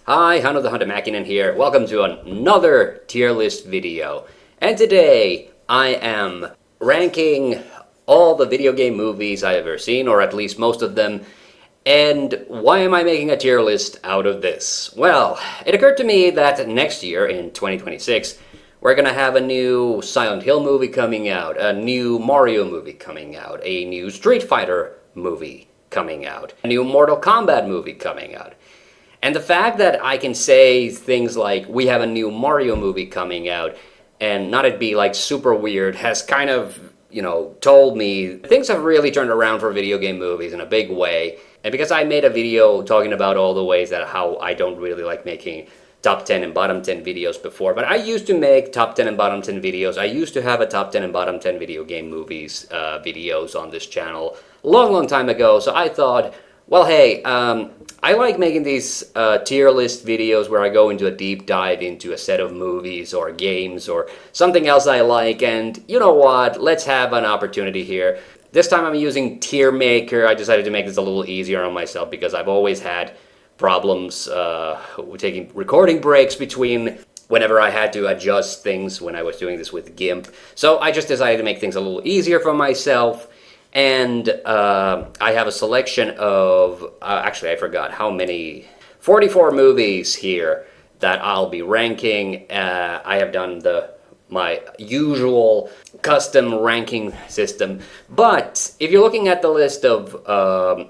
Hi, Hanno the Hunter Mäkinen here. Welcome to another tier list video. And today I am ranking all the video game movies I've ever seen, or at least most of them. And why am I making a tier list out of this? Well, it occurred to me that next year, in 2026, we're gonna have a new Silent Hill movie coming out, a new Mario movie coming out, a new Street Fighter movie coming out, a new Mortal Kombat movie coming out. And the fact that I can say things like, we have a new Mario movie coming out, and not it be like super weird, has kind of, told me things have really turned around for video game movies in a big way. And because I made a video talking about all the ways that how I don't really like making top 10 and bottom 10 videos before, but I used to make top 10 and bottom 10 videos. I used to have a top 10 and bottom 10 video game movies videos on this channel a long time ago, so I thought, well, hey, I like making these tier list videos where I go into a deep dive into a set of movies or games or something else I like, and you know what, let's have an opportunity here. This time I'm using Tier Maker. I decided to make this a little easier on myself because I've always had problems taking recording breaks between whenever I had to adjust things when I was doing this with GIMP. So I just decided to make things a little easier for myself. And I have a selection of, actually I forgot how many, 44 movies here that I'll be ranking. I have done my usual custom ranking system. But if you're looking at the list of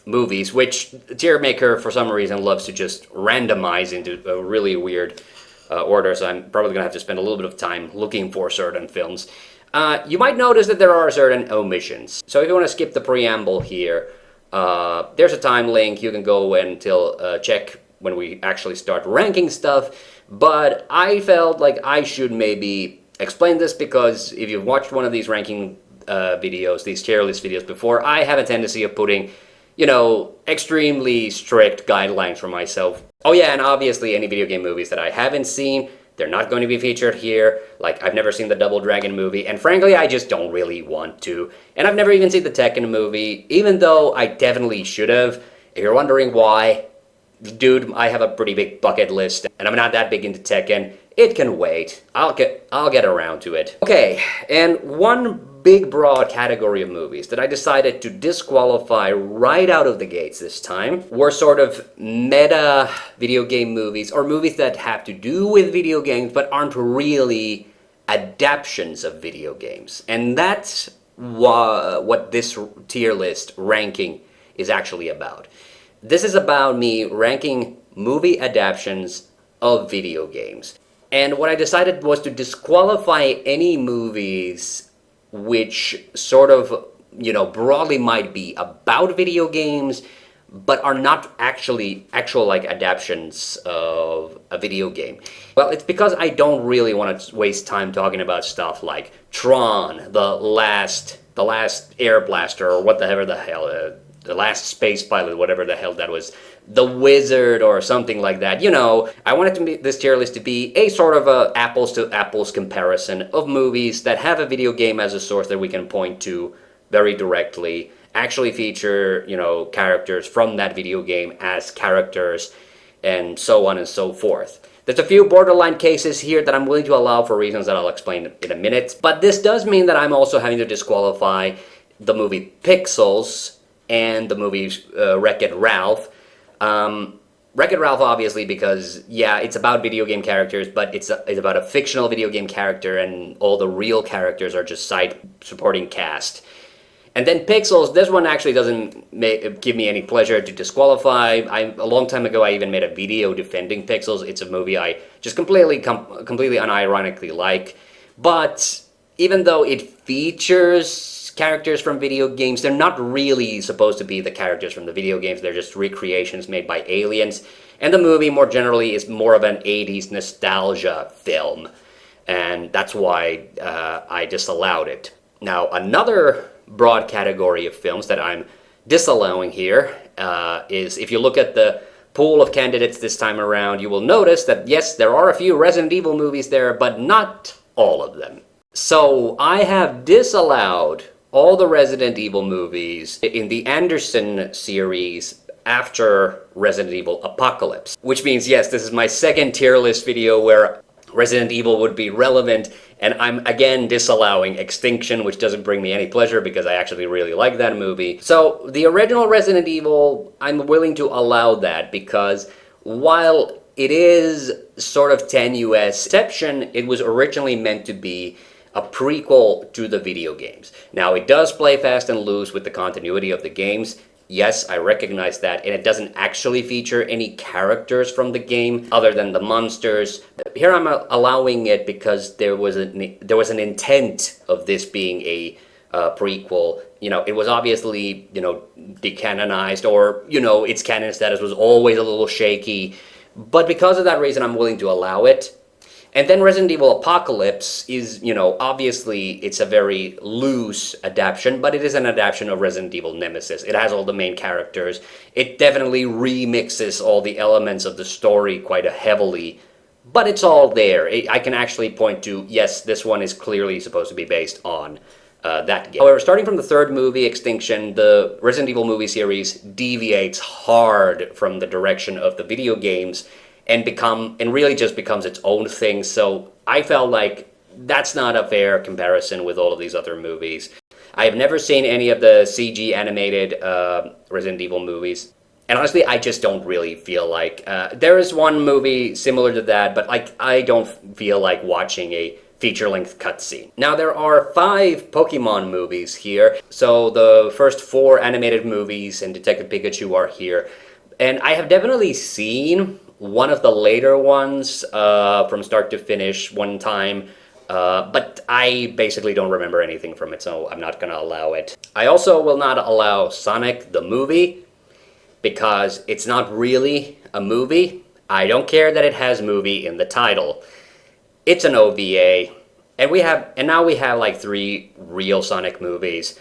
movies, which Tier Maker for some reason loves to just randomize into a really weird order, so I'm probably going to have to spend a little bit of time looking for certain films. You might notice that there are certain omissions. So if you want to skip the preamble here, there's a time link. You can go until check when we actually start ranking stuff. But I felt like I should maybe explain this because if you've watched one of these ranking videos, these tier list videos before, I have a tendency of putting, extremely strict guidelines for myself. Oh yeah, and obviously any video game movies that I haven't seen, they're not going to be featured here. Like, I've never seen the Double Dragon movie, and frankly, I just don't really want to. And I've never even seen the Tekken movie, even though I definitely should have. If you're wondering why, dude, I have a pretty big bucket list, and I'm not that big into Tekken. It can wait. I'll get around to it. Okay, and one big broad category of movies that I decided to disqualify right out of the gates this time were sort of meta video game movies, or movies that have to do with video games but aren't really adaptations of video games. And that's what this tier list ranking is actually about. This is about me ranking movie adaptations of video games. And what I decided was to disqualify any movies which sort of, broadly might be about video games, but are not actual like adaptations of a video game. Well, it's because I don't really want to waste time talking about stuff like Tron, the last Air Blaster, or whatever the hell, the last space pilot, whatever the hell that was, The Wizard, or something like that. I wanted this tier list to be a sort of a apples to apples comparison of movies that have a video game as a source that we can point to very directly, actually feature, characters from that video game as characters, and so on and so forth. There's a few borderline cases here that I'm willing to allow for reasons that I'll explain in a minute, but this does mean that I'm also having to disqualify the movie Pixels and the movie Wreck-It Ralph. Wreck-It Ralph, obviously, because, yeah, it's about video game characters, but it's about a fictional video game character, and all the real characters are just side supporting cast. And then Pixels, this one actually doesn't give me any pleasure to disqualify. A long time ago, I even made a video defending Pixels. It's a movie I just completely unironically like. But even though it features characters from video games, they're not really supposed to be the characters from the video games. They're just recreations made by aliens. And the movie, more generally, is more of an 80s nostalgia film. And that's why I disallowed it. Now, another broad category of films that I'm disallowing here is, if you look at the pool of candidates this time around, you will notice that, yes, there are a few Resident Evil movies there, but not all of them. So I have disallowed all the Resident Evil movies in the Anderson series after Resident Evil Apocalypse. Which means, yes, this is my second tier list video where Resident Evil would be relevant, and I'm again disallowing Extinction, which doesn't bring me any pleasure because I actually really like that movie. So the original Resident Evil, I'm willing to allow that because while it is sort of tenuous, Inception, it was originally meant to be a prequel to the video games. Now, it does play fast and loose with the continuity of the games. Yes, I recognize that, and it doesn't actually feature any characters from the game other than the monsters. Here I'm allowing it because there was an intent of this being a prequel. You know, it was obviously, you know, decanonized, or, you know, its canon status was always a little shaky. But because of that reason, I'm willing to allow it. And then Resident Evil Apocalypse is, you know, obviously it's a very loose adaptation, but it is an adaptation of Resident Evil Nemesis. It has all the main characters. It definitely remixes all the elements of the story quite heavily, but it's all there. I can actually point to, yes, this one is clearly supposed to be based on that game. However, starting from the third movie, Extinction, the Resident Evil movie series deviates hard from the direction of the video games and really just becomes its own thing. So I felt like that's not a fair comparison with all of these other movies. I have never seen any of the CG animated Resident Evil movies. And honestly, I just don't really feel like... there is one movie similar to that, but like I don't feel like watching a feature-length cutscene. Now, there are 5 Pokemon movies here. So the first 4 animated movies and Detective Pikachu are here. And I have definitely seen one of the later ones from start to finish one time, but I basically don't remember anything from it, so I'm not going to allow it. I also will not allow Sonic the movie, because it's not really a movie. I don't care that it has movie in the title. It's an OVA, and now we have like 3 real Sonic movies.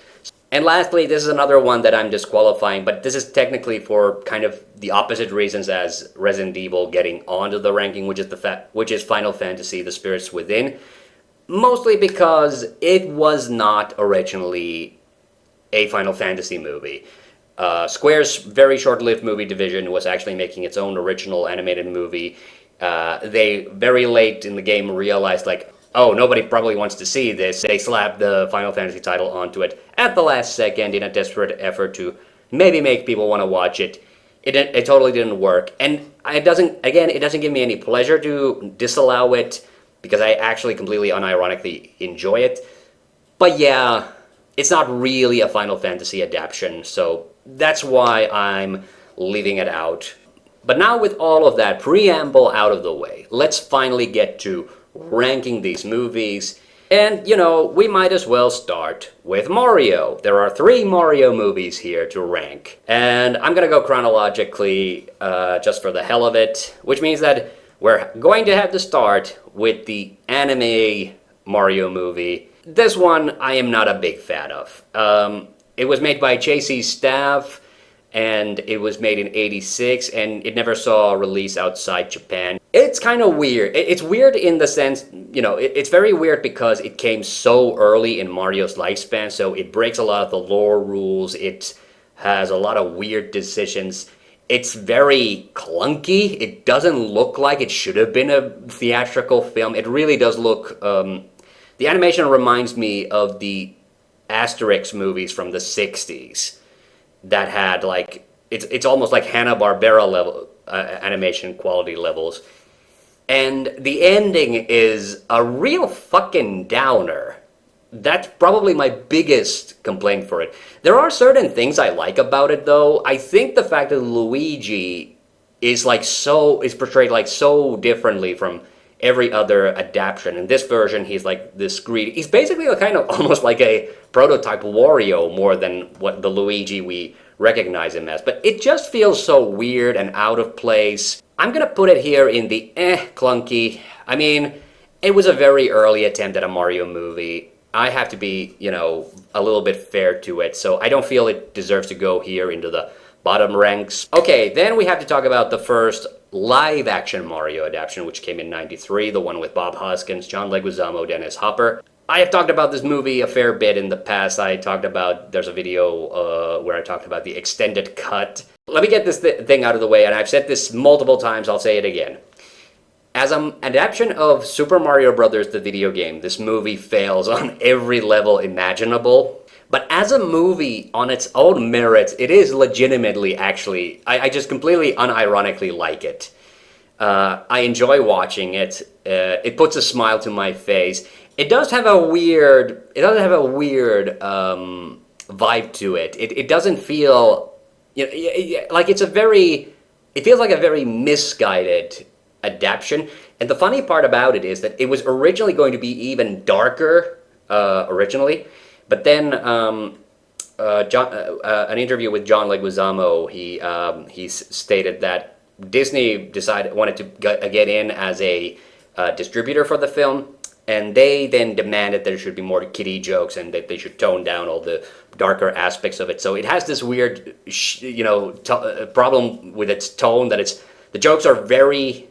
And lastly, this is another one that I'm disqualifying, but this is technically for kind of the opposite reasons as Resident Evil getting onto the ranking, which is Final Fantasy: The Spirits Within. Mostly because it was not originally a Final Fantasy movie. Square's very short-lived movie division was actually making its own original animated movie. They, very late in the game, realized, like, oh, nobody probably wants to see this. They slapped the Final Fantasy title onto it at the last second in a desperate effort to maybe make people want to watch it. It totally didn't work. And it doesn't give me any pleasure to disallow it, because I actually completely unironically enjoy it. But yeah, it's not really a Final Fantasy adaptation, so that's why I'm leaving it out. But now with all of that preamble out of the way, let's finally get to ranking these movies. And, you know, we might as well start with Mario. There are 3 Mario movies here to rank. And I'm gonna go chronologically, just for the hell of it, which means that we're going to have to start with the anime Mario movie. This one I am not a big fan of. It was made by JC's staff, and it was made in '86, and it never saw a release outside Japan. It's kind of weird. It's weird in the sense, you know, it's very weird because it came so early in Mario's lifespan, so it breaks a lot of the lore rules. It has a lot of weird decisions. It's very clunky. It doesn't look like it should have been a theatrical film. It really does look... the animation reminds me of the Asterix movies from the 60s. That had, like, it's almost like Hanna-Barbera level animation quality levels. And the ending is a real fucking downer. That's probably my biggest complaint for it. There are certain things I like about it, though. I think the fact that Luigi is portrayed like so differently from every other adaptation. In this version, he's like this greedy... He's basically a kind of almost like a prototype Wario more than what the Luigi we recognize him as. But it just feels so weird and out of place. I'm gonna put it here in the clunky. I mean, it was a very early attempt at a Mario movie. I have to be, you know, a little bit fair to it, so I don't feel it deserves to go here into the bottom ranks. Okay, then we have to talk about the first live-action Mario adaptation, which came in '93, the one with Bob Hoskins, John Leguizamo, Dennis Hopper. I have talked about this movie a fair bit in the past. There's a video where I talked about the extended cut. Let me get this thing out of the way, and I've said this multiple times, I'll say it again. As an adaptation of Super Mario Brothers, the video game, this movie fails on every level imaginable. But as a movie, on its own merits, it is legitimately, actually, I just completely unironically like it. I enjoy watching it. It puts a smile to my face. It does have a weird, vibe to it. It doesn't feel, like it feels like a very misguided adaptation. And the funny part about it is that it was originally going to be even darker, originally. But then an interview with John Leguizamo, he stated that Disney wanted to get in as a distributor for the film, and they then demanded there should be more kiddie jokes and that they should tone down all the darker aspects of it. So it has this weird, problem with its tone, that the jokes are very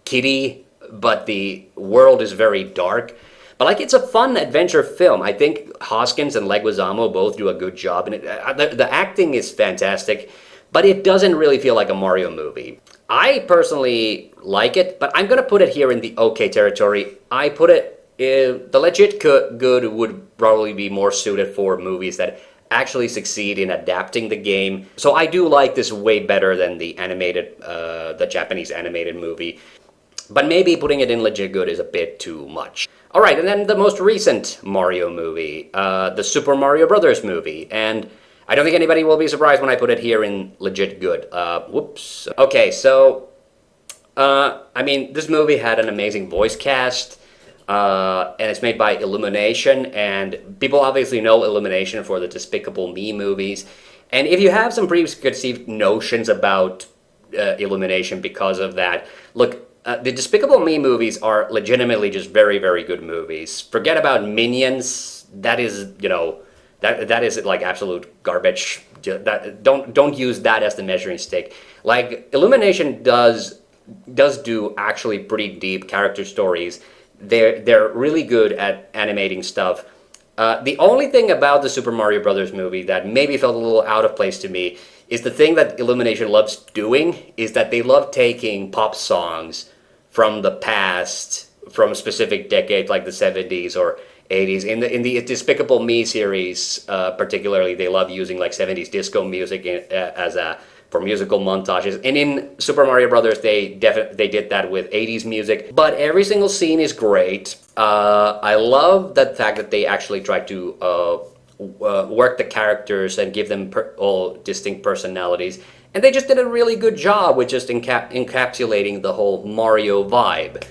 kiddie, but the world is very dark. But like, it's a fun adventure film. I think Hoskins and Leguizamo both do a good job, and the acting is fantastic, but it doesn't really feel like a Mario movie. I personally like it, but I'm gonna put it here in the okay territory. I put it, the legit good would probably be more suited for movies that actually succeed in adapting the game. So I do like this way better than the Japanese animated movie. But maybe putting it in legit good is a bit too much. Alright, and then the most recent Mario movie, the Super Mario Brothers movie. And I don't think anybody will be surprised when I put it here in legit good. Whoops. Okay, so, this movie had an amazing voice cast, and it's made by Illumination, and people obviously know Illumination for the Despicable Me movies. And if you have some preconceived notions about Illumination because of that, look, the Despicable Me movies are legitimately just very, very good movies. Forget about Minions. That is, that is like absolute garbage. Don't use that as the measuring stick. Like, Illumination does do actually pretty deep character stories. They're really good at animating stuff. The only thing about the Super Mario Brothers movie that maybe felt a little out of place to me is the thing that Illumination loves doing is that they love taking pop songs from the past, from a specific decade like the 70s or 80s. In the Despicable Me series, particularly, they love using like 70s disco music for musical montages. And in Super Mario Brothers, they did that with 80s music. But every single scene is great. I love the fact that they actually tried to work the characters and give them all distinct personalities. And they just did a really good job with just encapsulating the whole Mario vibe.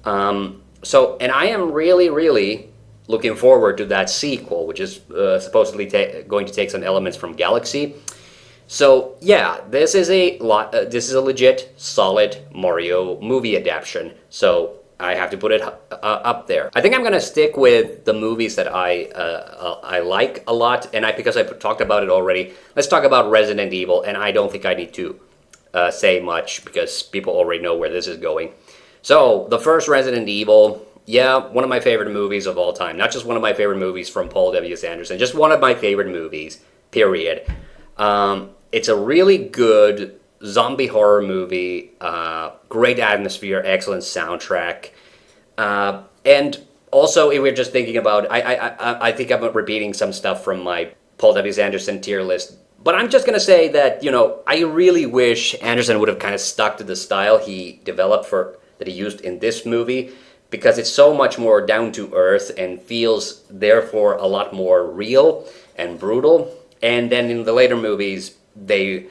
And I am really, really looking forward to that sequel, which is supposedly going to take some elements from Galaxy. So yeah, this is a legit, solid Mario movie adaptation. So I have to put it up there. I think I'm gonna stick with the movies that I like a lot, and because I talked about it already, let's talk about Resident Evil, and I don't think I need to say much because people already know where this is going. So, the first Resident Evil, yeah, one of my favorite movies of all time. Not just one of my favorite movies from Paul W. Sanderson, just one of my favorite movies, period. It's a really good zombie horror movie, great atmosphere, excellent soundtrack, and also if we're just thinking about, I think I'm repeating some stuff from my Paul W. Anderson tier list, but I'm just gonna say that I really wish Anderson would have kind of stuck to the style he developed that he used in this movie, because it's so much more down to earth and feels therefore a lot more real and brutal. And then in the later movies, they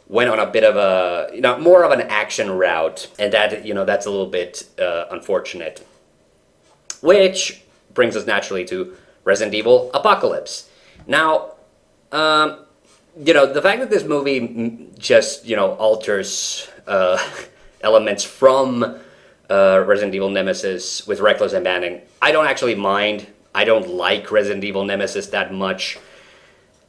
went on a bit of more of an action route, and that, that's a little bit unfortunate. Which brings us naturally to Resident Evil Apocalypse. Now, the fact that this movie just, alters elements from Resident Evil Nemesis with reckless abandon, I don't actually mind. I don't like Resident Evil Nemesis that much.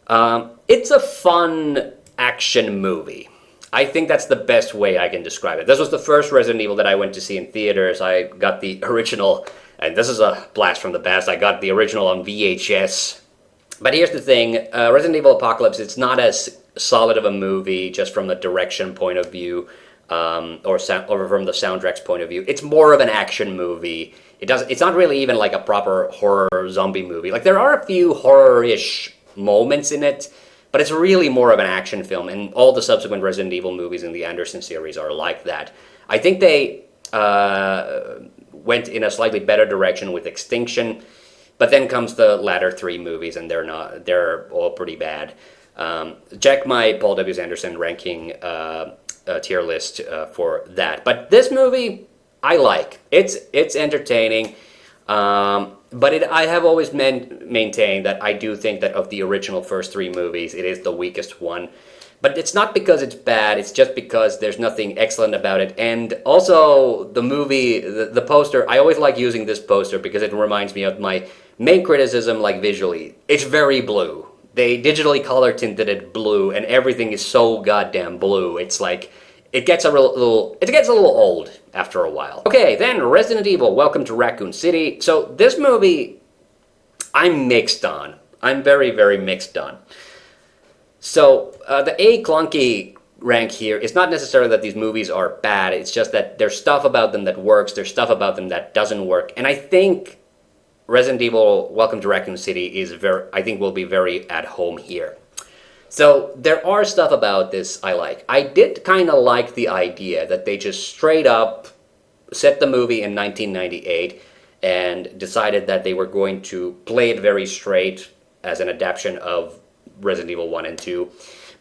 It's a fun action movie. I think that's the best way I can describe it. This was the first Resident Evil that I went to see in theaters. I got the original, and this is a blast from the past, I got the original on VHS But here's the thing, Resident Evil Apocalypse, it's not as solid of a movie just from the direction point of view, or from the soundtrack's point of view. It's more of an action movie. It's not really even like a proper horror zombie movie. Like, there are a few horror-ish moments in it, but it's really more of an action film, and all the subsequent Resident Evil movies in the Anderson series are like that. I think they went in a slightly better direction with Extinction, but then comes the latter three movies, and they're all pretty bad. Check my Paul W. Anderson ranking tier list for that. But this movie, I like. It's entertaining, but I have always maintained that I do think that of the original first three movies, it is the weakest one. But it's not because it's bad, it's just because there's nothing excellent about it. And also, the movie, the poster, I always like using this poster because it reminds me of my main criticism, like visually. It's very blue. They digitally color tinted it blue, and everything is so goddamn blue. It's like, it gets a little old after a while. Okay, then Resident Evil, Welcome to Raccoon City. So this movie, I'm mixed on. I'm very, very mixed on. So the A clunky rank here is not necessarily that these movies are bad, it's just that there's stuff about them that works, there's stuff about them that doesn't work, and I think Resident Evil Welcome to Raccoon City will be very at home here. So there are stuff about this I like. I did kind of like the idea that they just straight up set the movie in 1998 and decided that they were going to play it very straight as an adaptation of Resident Evil 1 and 2.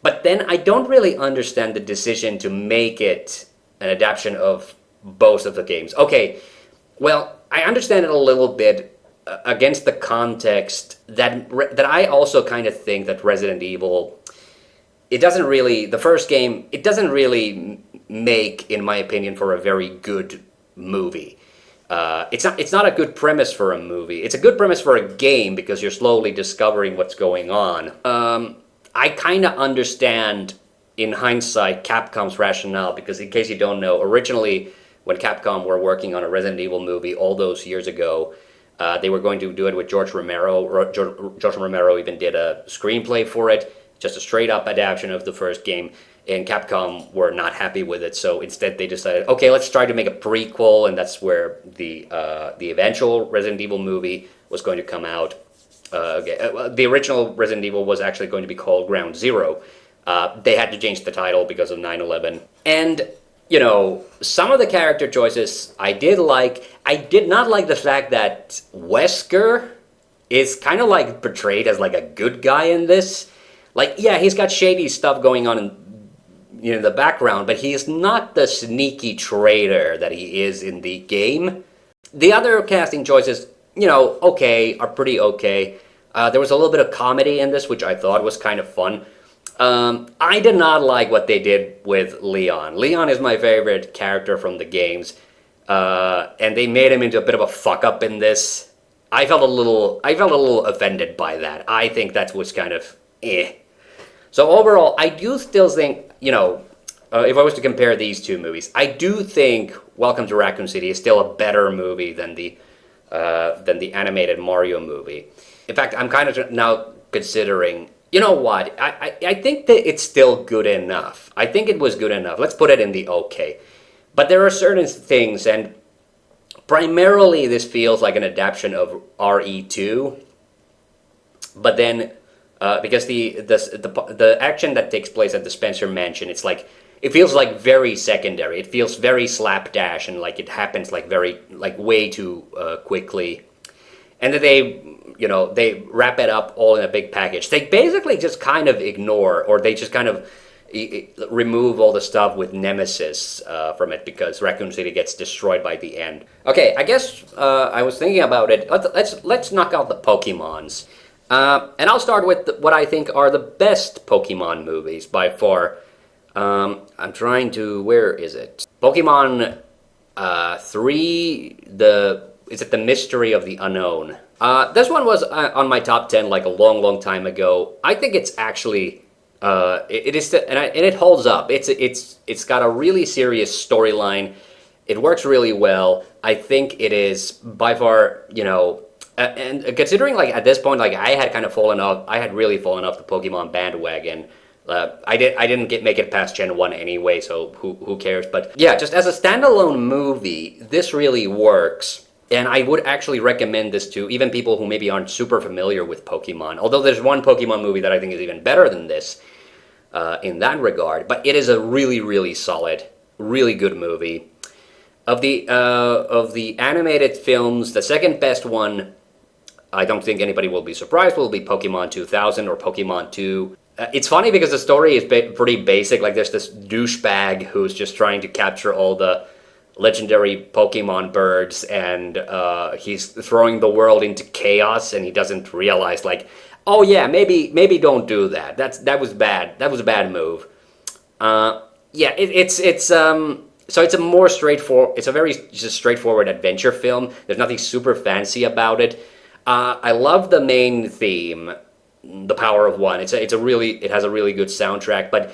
But then I don't really understand the decision to make it an adaptation of both of the games. Okay, well, I understand it a little bit against the context that I also kind of think that Resident Evil, the first game, it doesn't really make, in my opinion, for a very good movie. It's not a good premise for a movie. It's a good premise for a game because you're slowly discovering what's going on. I kind of understand, in hindsight, Capcom's rationale, because in case you don't know, originally when Capcom were working on a Resident Evil movie all those years ago, they were going to do it with George Romero. George Romero even did a screenplay for it, just a straight-up adaptation of the first game, and Capcom were not happy with it, so instead they decided, okay, let's try to make a prequel, and that's where the eventual Resident Evil movie was going to come out. The original Resident Evil was actually going to be called Ground Zero. They had to change the title because of 9/11. And, you know, some of the character choices I did like. I did not like the fact that Wesker is kind of like portrayed as like a good guy in this. Like, yeah, he's got shady stuff going on in the background, but he is not the sneaky traitor that he is in the game. The other casting choices, are pretty okay. There was a little bit of comedy in this, which I thought was kind of fun. I did not like what they did with Leon. Leon is my favorite character from the games, and they made him into a bit of a fuck-up in this. I felt a little offended by that. I think that was kind of eh. So overall, I do still think, if I was to compare these two movies, I do think Welcome to Raccoon City is still a better movie than the animated Mario movie. In fact, I'm kind of now considering, you know what, I think that it's still good enough. I think it was good enough. Let's put it in the okay. But there are certain things, and primarily this feels like an adaptation of RE2, but then because the action that takes place at the Spencer Mansion, it feels like very secondary. It feels very slapdash, and like it happens like way too quickly. And then they wrap it up all in a big package. They basically just kind of ignore, or they just kind of remove all the stuff with Nemesis from it, because Raccoon City gets destroyed by the end. Okay, I guess I was thinking about it. Let's knock out the Pokemons. And I'll start with what I think are the best Pokemon movies by far. I'm trying to... Where is it? Pokemon 3, is it The Mystery of the Unknown? This one was on my top 10 like a long, long time ago. I think it's actually... it is, and it holds up. It's got a really serious storyline. It works really well. I think it is by far, and considering like at this point, like I had kind of fallen off, I had really fallen off the Pokemon bandwagon. I didn't make it past Gen 1 anyway, so who cares? But yeah, just as a standalone movie, this really works. And I would actually recommend this to even people who maybe aren't super familiar with Pokemon. Although there's one Pokemon movie that I think is even better than this in that regard. But it is a really, really solid, really good movie. Of the animated films, the second best one, I don't think anybody will be surprised, will be Pokemon 2000 or Pokemon 2. It's funny because the story is pretty basic. Like there's this douchebag who's just trying to capture all the legendary Pokemon birds, and he's throwing the world into chaos, and he doesn't realize like, oh yeah, maybe don't do that. That was bad. That was a bad move. Yeah, so it's a more straightforward. It's a very just straightforward adventure film. There's nothing super fancy about it. I love the main theme, The Power of One. It has a really good soundtrack, but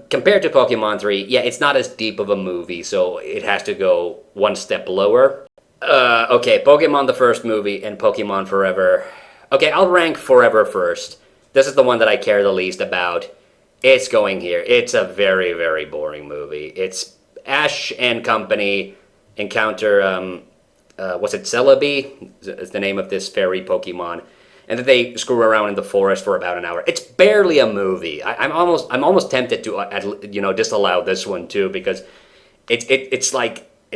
compared to Pokemon 3, yeah, it's not as deep of a movie, so it has to go one step lower. Okay, Pokemon the first movie and Pokemon Forever. Okay, I'll rank Forever first. This is the one that I care the least about. It's going here. It's a very, very boring movie. It's Ash and company encounter, was it Celebi? Is the name of this fairy Pokemon. And then they screw around in the forest for about an hour. It's barely a movie. I'm almost tempted to disallow this one too, because it's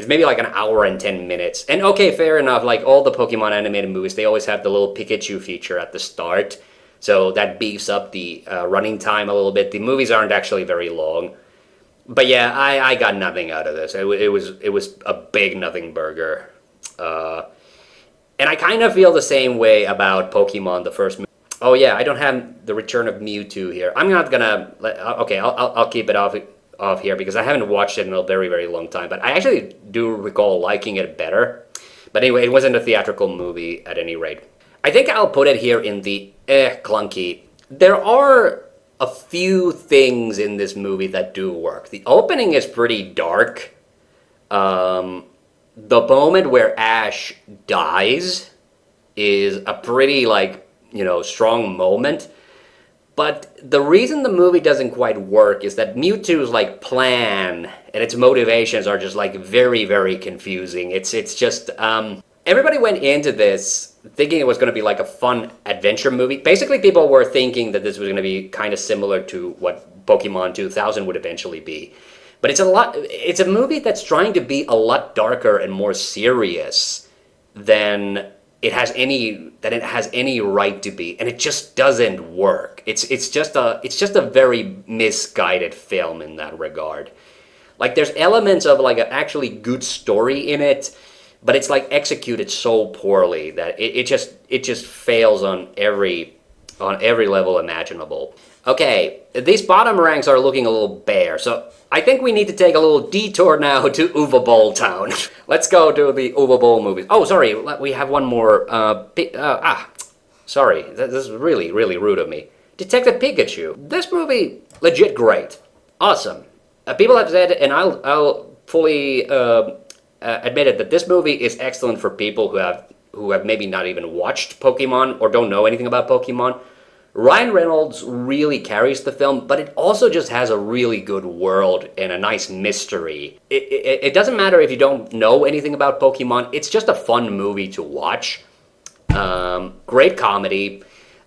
maybe like an hour and 10 minutes. And okay, fair enough. Like all the Pokemon animated movies, they always have the little Pikachu feature at the start, so that beefs up the running time a little bit. The movies aren't actually very long, but yeah, I got nothing out of this. It was a big nothing burger. And I kind of feel the same way about Pokemon the first movie. Oh yeah, I don't have the Return of Mewtwo here. I'm not gonna okay, I'll keep it off here because I haven't watched it in a very, very long time. But I actually do recall liking it better. But anyway, it wasn't a theatrical movie at any rate. I think I'll put it here in the clunky. There are a few things in this movie that do work. The opening is pretty dark. The moment where Ash dies is a pretty, strong moment. But the reason the movie doesn't quite work is that Mewtwo's, plan and its motivations are just, very, very confusing. It's just, everybody went into this thinking it was going to be, a fun adventure movie. Basically, people were thinking that this was going to be kind of similar to what Pokemon 2000 would eventually be. But it's a movie that's trying to be a lot darker and more serious than it has any right to be, and it just doesn't work. It's just a very misguided film in that regard. There's elements of an actually good story in it, but it's executed so poorly that it just fails on every level imaginable. Okay, these bottom ranks are looking a little bare, so I think we need to take a little detour now to Uwe Boll Town. Let's go to the Uwe Boll movies. Oh, sorry, we have one more. Sorry, this is really, really rude of me. Detective Pikachu. This movie, legit great. Awesome. People have said, and I'll fully admit it, that this movie is excellent for people who have maybe not even watched Pokemon or don't know anything about Pokemon. Ryan Reynolds really carries the film, but it also just has a really good world and a nice mystery. It doesn't matter if you don't know anything about Pokemon, it's just a fun movie to watch. Great comedy.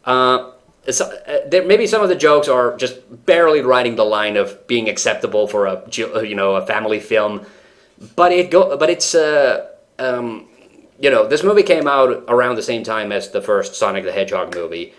Maybe some of the jokes are just barely riding the line of being acceptable for a family film, but this movie came out around the same time as the first Sonic the Hedgehog movie.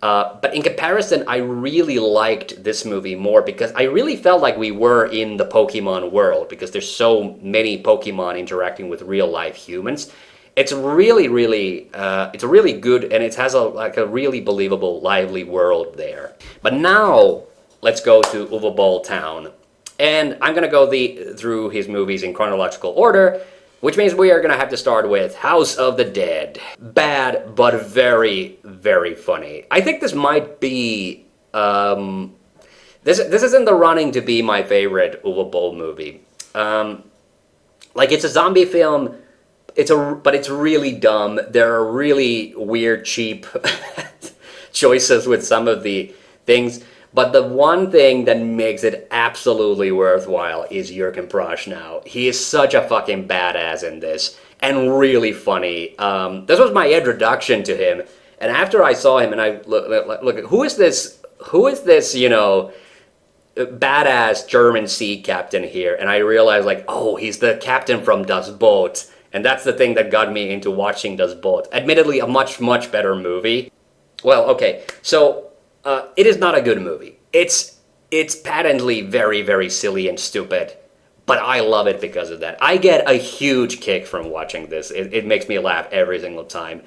But in comparison, I really liked this movie more because I really felt like we were in the Pokemon world because there's so many Pokemon interacting with real-life humans. It's really, really, it's really good, and it has a really believable, lively world there. But now, let's go to Uwe Boll Town. And I'm going to go through his movies in chronological order, which means we are going to have to start with House of the Dead. Bad, but very, very funny. I think this might be... This is in the running to be my favorite Uwe Boll movie. It's a zombie film but it's really dumb. There are really weird, cheap choices with some of the things. But the one thing that makes it absolutely worthwhile is Jurgen Prochnow. He is such a fucking badass in this, and really funny. This was my introduction to him, and after I saw him, and I look, who is this? Who is this? You know, badass German sea captain here? And I realized, like, oh, he's the captain from Das Boot, and that's the thing that got me into watching Das Boot. Admittedly, a much better movie. Well, okay, so. It is not a good movie. It's patently very silly and stupid, but I love it because of that. I get a huge kick from watching this. It makes me laugh every single time.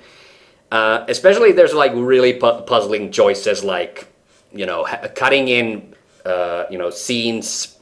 Especially there's like really puzzling choices, like, you know, cutting in, you know, scenes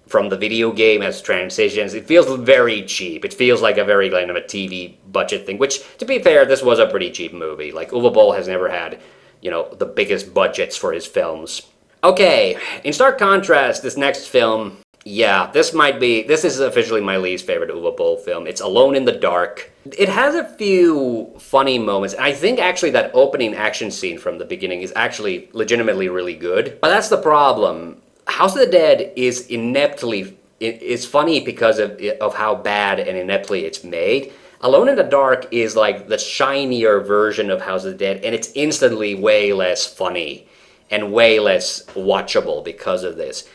from the video game as transitions. It feels very cheap. It feels like a very kind of a TV budget thing, which, to be fair, this was a pretty cheap movie. Like, Uwe Boll has never had, you know, the biggest budgets for his films. Okay, in stark contrast, this next film, yeah, this is officially my least favorite Uwe Boll film. It's Alone in the Dark. It has a few funny moments, and I think actually that opening action scene from the beginning is actually legitimately really good. But that's the problem. House of the Dead is it's funny because of how bad and ineptly it's made. Alone in the Dark is like the shinier version of House of the Dead, and it's instantly way less funny and way less watchable because of this.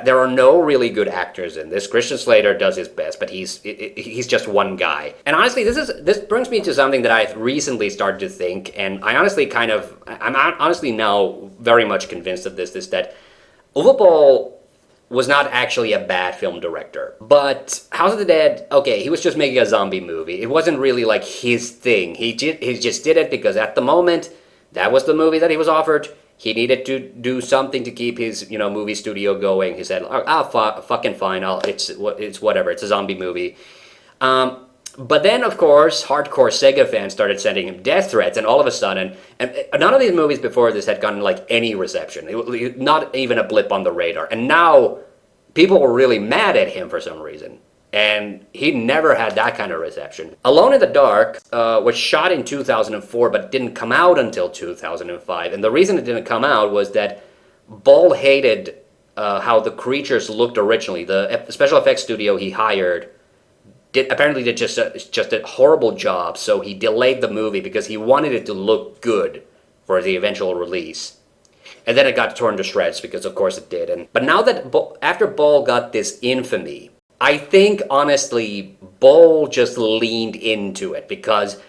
There are no really good actors in this. Christian Slater does his best, but he's just one guy. And honestly, this brings me to something that I've recently started to think, and I'm honestly now very much convinced of this, is that Uwe Boll was not actually a bad film director. But House of the Dead, okay, he was just making a zombie movie. It wasn't really like his thing. He just did it because at the moment, that was the movie that he was offered. He needed to do something to keep his, you know, movie studio going. He said, fucking fine, it's whatever, it's a zombie movie. But then, of course, hardcore Sega fans started sending him death threats, and all of a sudden, and none of these movies before this had gotten, like, any reception. Not even a blip on the radar. And now, people were really mad at him for some reason. And he never had that kind of reception. Alone in the Dark was shot in 2004, but didn't come out until 2005. And the reason it didn't come out was that Boll hated how the creatures looked originally. The special effects studio he hired apparently did just a horrible job, so he delayed the movie because he wanted it to look good for the eventual release. And then it got torn to shreds because, of course, it did. But now that after Boll got this infamy, I think, honestly, Boll just leaned into it because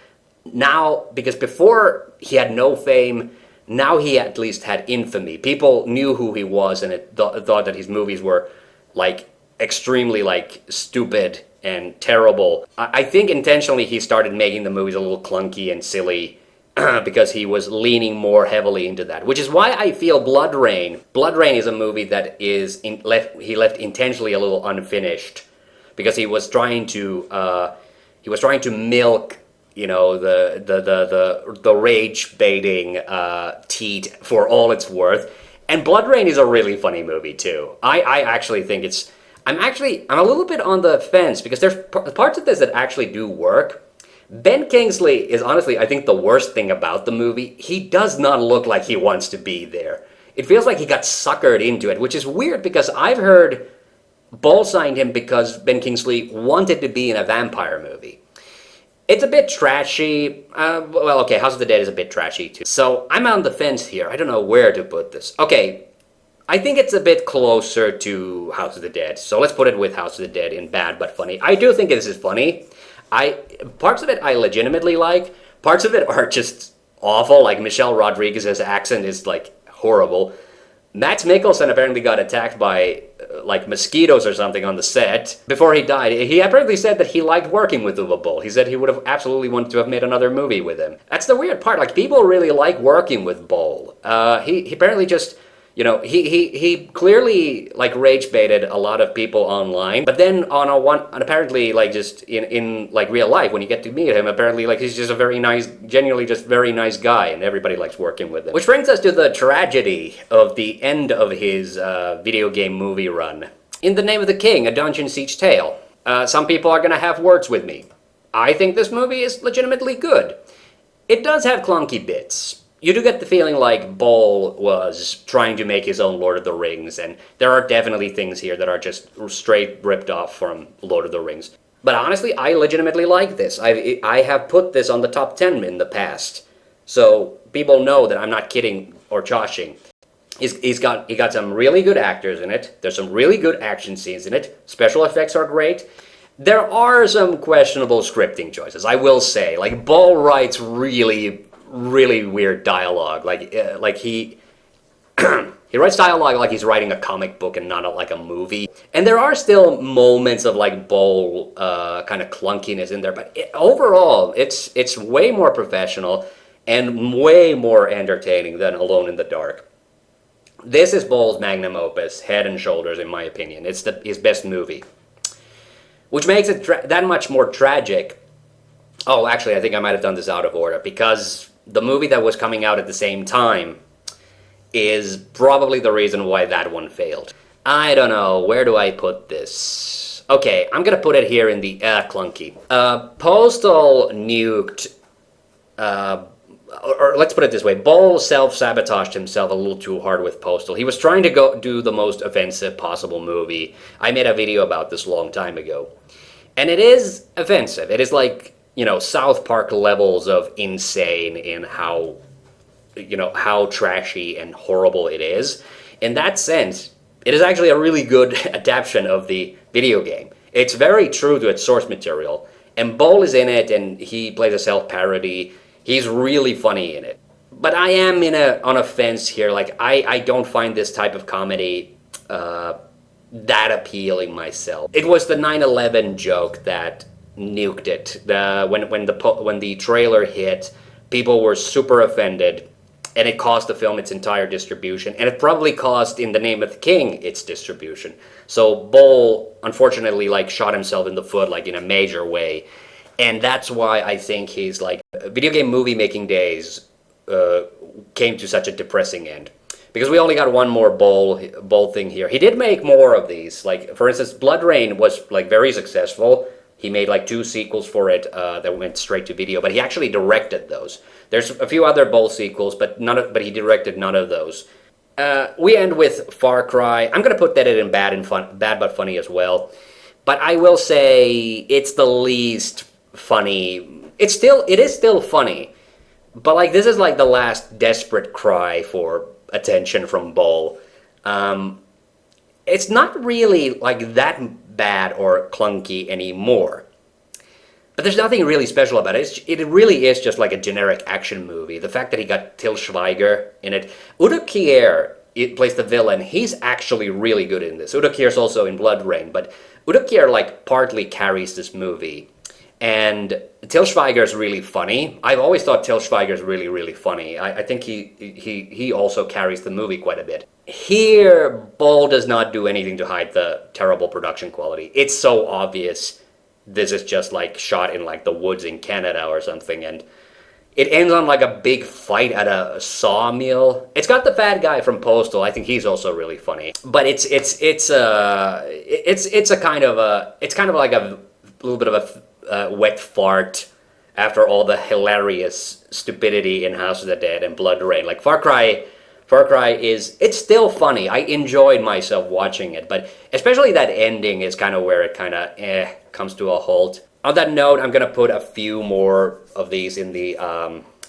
before he had no fame, now he at least had infamy. People knew who he was, and thought that his movies were, like, extremely, like, stupid and terrible. I think intentionally he started making the movies a little clunky and silly because he was leaning more heavily into that, which is why I feel Blood Rain is a movie that he left intentionally a little unfinished because he was trying to milk, you know, the rage baiting teat for all it's worth. And Blood Rain is a really funny movie too. I actually think I'm a little bit on the fence because there's parts of this that actually do work. Ben Kingsley is honestly, I think, the worst thing about the movie. He does not look like he wants to be there. It feels like he got suckered into it, which is weird because I've heard Boll signed him because Ben Kingsley wanted to be in a vampire movie. It's a bit trashy. Well, okay, House of the Dead is a bit trashy too. So I'm on the fence here. I don't know where to put this. Okay, I think it's a bit closer to House of the Dead. So let's put it with House of the Dead in bad but funny. I do think this is funny. Parts of it I legitimately like. Parts of it are just awful. Like Michelle Rodriguez's accent is like horrible. Matt Mikkelsen apparently got attacked by like mosquitoes or something on the set before he died. He apparently said that he liked working with Uwe Boll. He said he would have absolutely wanted to have made another movie with him. That's the weird part. Like, people really like working with Boll. He apparently just, you know, he clearly like rage baited a lot of people online, but then and apparently like just in like real life when you get to meet him, apparently like he's just a very nice, genuinely just very nice guy, and everybody likes working with him. Which brings us to the tragedy of the end of his video game movie run. In the Name of the King, a Dungeon Siege Tale. Some people are gonna have words with me. I think this movie is legitimately good. It does have clunky bits. You do get the feeling like Boll was trying to make his own Lord of the Rings, and there are definitely things here that are just straight ripped off from Lord of the Rings. But honestly, I legitimately like this. I have put this on the top 10 in the past, so people know that I'm not kidding or joshing. He got some really good actors in it. There's some really good action scenes in it. Special effects are great. There are some questionable scripting choices, I will say. Like, Boll writes really weird dialogue. Like he he writes dialogue like he's writing a comic book and not like a movie. And there are still moments of like Boll kind of clunkiness in there, but overall, it's way more professional and way more entertaining than Alone in the Dark. This is Boll's magnum opus, head and shoulders, in my opinion. It's his best movie. Which makes it that much more tragic. Oh, actually, I think I might have done this out of order, because the movie that was coming out at the same time is probably the reason why that one failed. I don't know, where do I put this? Okay, I'm gonna put it here in the clunky. Postal nuked, or let's put it this way, Boll self-sabotaged himself a little too hard with Postal. He was trying to go do the most offensive possible movie. I made a video about this a long time ago. And it is offensive. It is like, South Park levels of insane in how, how trashy and horrible it is. In that sense, it is actually a really good adaptation of the video game. It's very true to its source material. And Boll is in it, and he plays a self-parody. He's really funny in it. But I am on a fence here. Like, I don't find this type of comedy that appealing myself. It was the 9/11 joke that nuked it. When the trailer hit, people were super offended, and it cost the film its entire distribution, and it probably cost In the Name of the King its distribution. So Boll, unfortunately, shot himself in the foot, in a major way. And that's why I think his video game movie making days came to such a depressing end. Because we only got one more Boll thing here. He did make more of these. For instance, Blood Rain was very successful. He made 2 sequels for it that went straight to video, but he actually directed those. There's a few other Boll sequels, but he directed none of those. We end with Far Cry. I'm gonna put that in bad but funny as well. But I will say it's the least funny. It is still funny, but this is the last desperate cry for attention from Boll. It's not really that bad or clunky anymore, but there's nothing really special about it. It really is just a generic action movie. The fact that he got Til Schweiger in it, Udo Kier plays the villain. He's actually really good in this. Udo Kier's also in Blood Rain, but Udo Kier partly carries this movie. And Til Schweiger's really funny. I've always thought Til Schweiger's really funny. I think he also carries the movie quite a bit. Here, Boll does not do anything to hide the terrible production quality. It's so obvious this is just shot in the woods in Canada or something, and it ends on a big fight at a sawmill. It's got the fat guy from Postal. I think he's also really funny. But it's kind of like a little bit of a wet fart after all the hilarious stupidity in House of the Dead and Blood Rain. Far Cry it's still funny. I enjoyed myself watching it, but especially that ending is kind of where it kind of comes to a halt. On that note, I'm gonna put a few more of these in the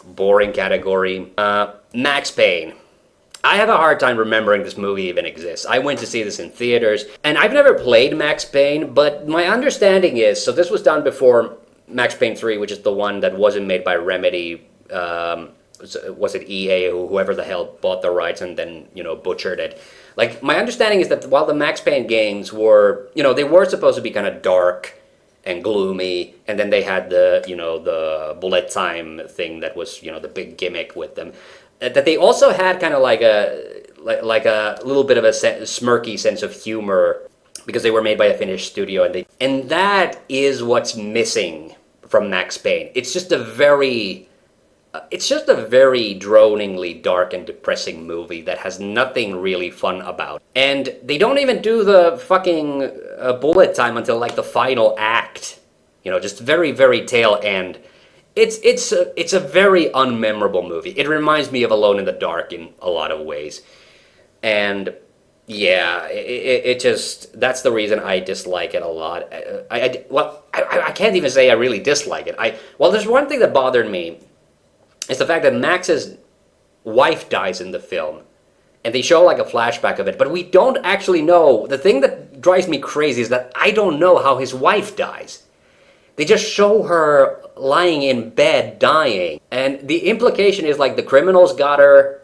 boring category. Max Payne. I have a hard time remembering this movie even exists. I went to see this in theaters, and I've never played Max Payne, but my understanding is, so this was done before Max Payne 3, which is the one that wasn't made by Remedy. Was it EA or whoever the hell bought the rights and then, butchered it? My understanding is that while the Max Payne games were, they were supposed to be kind of dark and gloomy, and then they had the, the bullet time thing that was, the big gimmick with them. That they also had kind of a little bit of a smirky sense of humor because they were made by a Finnish studio, and that is what's missing from Max Payne. It's just a very droningly dark and depressing movie that has nothing really fun about. And they don't even do the fucking bullet time until the final act. just very, very tail end. It's a very unmemorable movie. It reminds me of Alone in the Dark in a lot of ways. And yeah, it just, that's the reason I dislike it a lot. I can't even say I really dislike it. Well, there's one thing that bothered me. It's the fact that Max's wife dies in the film. And they show like a flashback of it, but we don't actually know. The thing that drives me crazy is that I don't know how his wife dies. They just show her lying in bed dying. And the implication is like the criminals got her,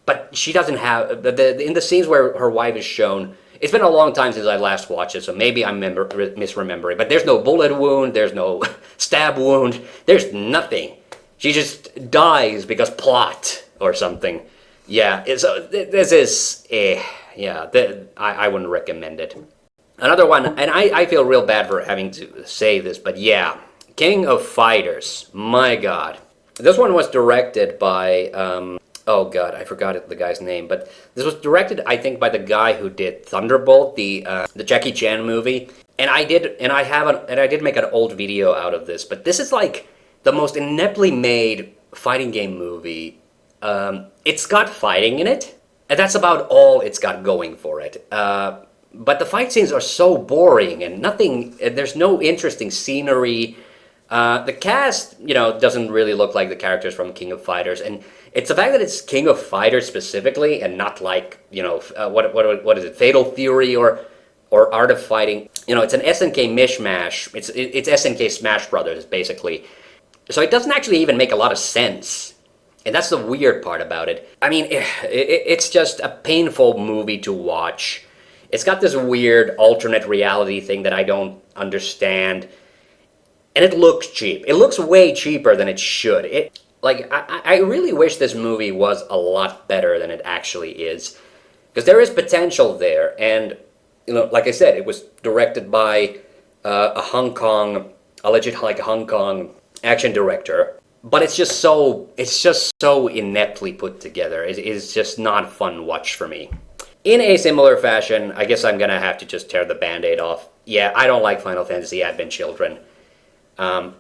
but she doesn't have, in the scenes where her wife is shown, it's been a long time since I last watched it, so maybe I'm misremembering, but there's no bullet wound, there's no stab wound, there's nothing. She just dies because plot or something. Yeah, this is, I wouldn't recommend it. Another one, and I feel real bad for having to say this, but yeah, King of Fighters, my god. This one was directed by, oh god, I forgot the guy's name, but this was directed, I think, by the guy who did Thunderbolt, the Jackie Chan movie. And I did make an old video out of this, but this is like the most ineptly made fighting game movie. It's got fighting in it, and that's about all it's got going for it. But the fight scenes are so boring, and there's no interesting scenery. The cast, doesn't really look like the characters from King of Fighters, and it's the fact that it's King of Fighters specifically, and not like, what is it, Fatal Fury or Art of Fighting. It's an SNK mishmash. It's SNK Smash Brothers, basically. So it doesn't actually even make a lot of sense. And that's the weird part about it. I mean, it's just a painful movie to watch. It's got this weird alternate reality thing that I don't understand. And it looks cheap. It looks way cheaper than it should. I really wish this movie was a lot better than it actually is. Because there is potential there. And, like I said, it was directed by a legit Hong Kong action director. But it's just so ineptly put together. It's just not a fun watch for me. In a similar fashion, I guess I'm gonna have to just tear the Band-Aid off. Yeah, I don't like Final Fantasy Advent Children.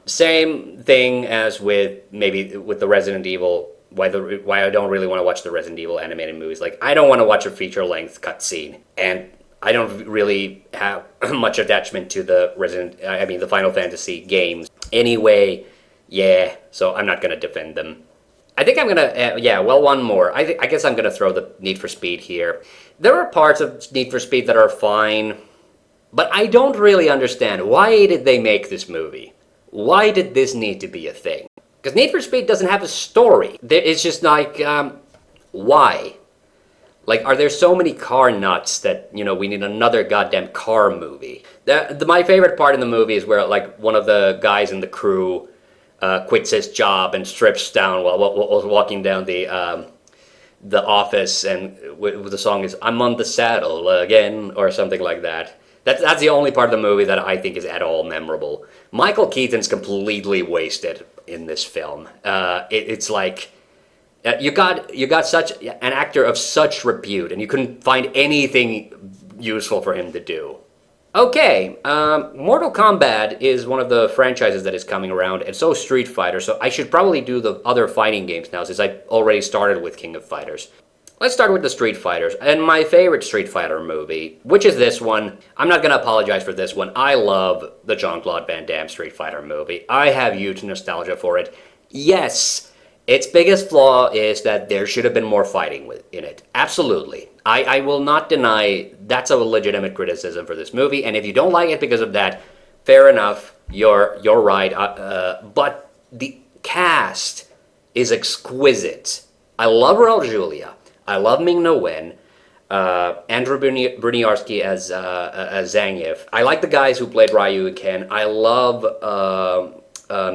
Same thing as with the Resident Evil. Why I don't really want to watch the Resident Evil animated movies. Like, I don't want to watch a feature-length cutscene, and I don't really have much attachment to the Final Fantasy games. Anyway. Yeah, so I'm not going to defend them. I think I'm going to, one more. I guess I'm going to throw the Need for Speed here. There are parts of Need for Speed that are fine, but I don't really understand. Why did they make this movie? Why did this need to be a thing? Because Need for Speed doesn't have a story. It's just like, why? Like, are there so many car nuts that, we need another goddamn car movie? My favorite part in the movie is where, like, one of the guys in the crew quits his job and strips down while walking down the office, and the song is "I'm on the saddle again" or something like that. That's the only part of the movie that I think is at all memorable. Michael Keaton's completely wasted in this film. It's like you got such an actor of such repute, and you couldn't find anything useful for him to do. Okay, Mortal Kombat is one of the franchises that is coming around, and so Street Fighter, so I should probably do the other fighting games now, since I already started with King of Fighters. Let's start with the Street Fighters, and my favorite Street Fighter movie, which is this one. I'm not going to apologize for this one. I love the Jean-Claude Van Damme Street Fighter movie. I have huge nostalgia for it. Yes, its biggest flaw is that there should have been more fighting in it. Absolutely. I will not deny that's a legitimate criticism for this movie, and if you don't like it because of that, fair enough, you're right. But the cast is exquisite. I love Raul Julia. I love Ming-Na Wen. Andrew Bruniarski as Zangief. I like the guys who played Ryu and Ken. I love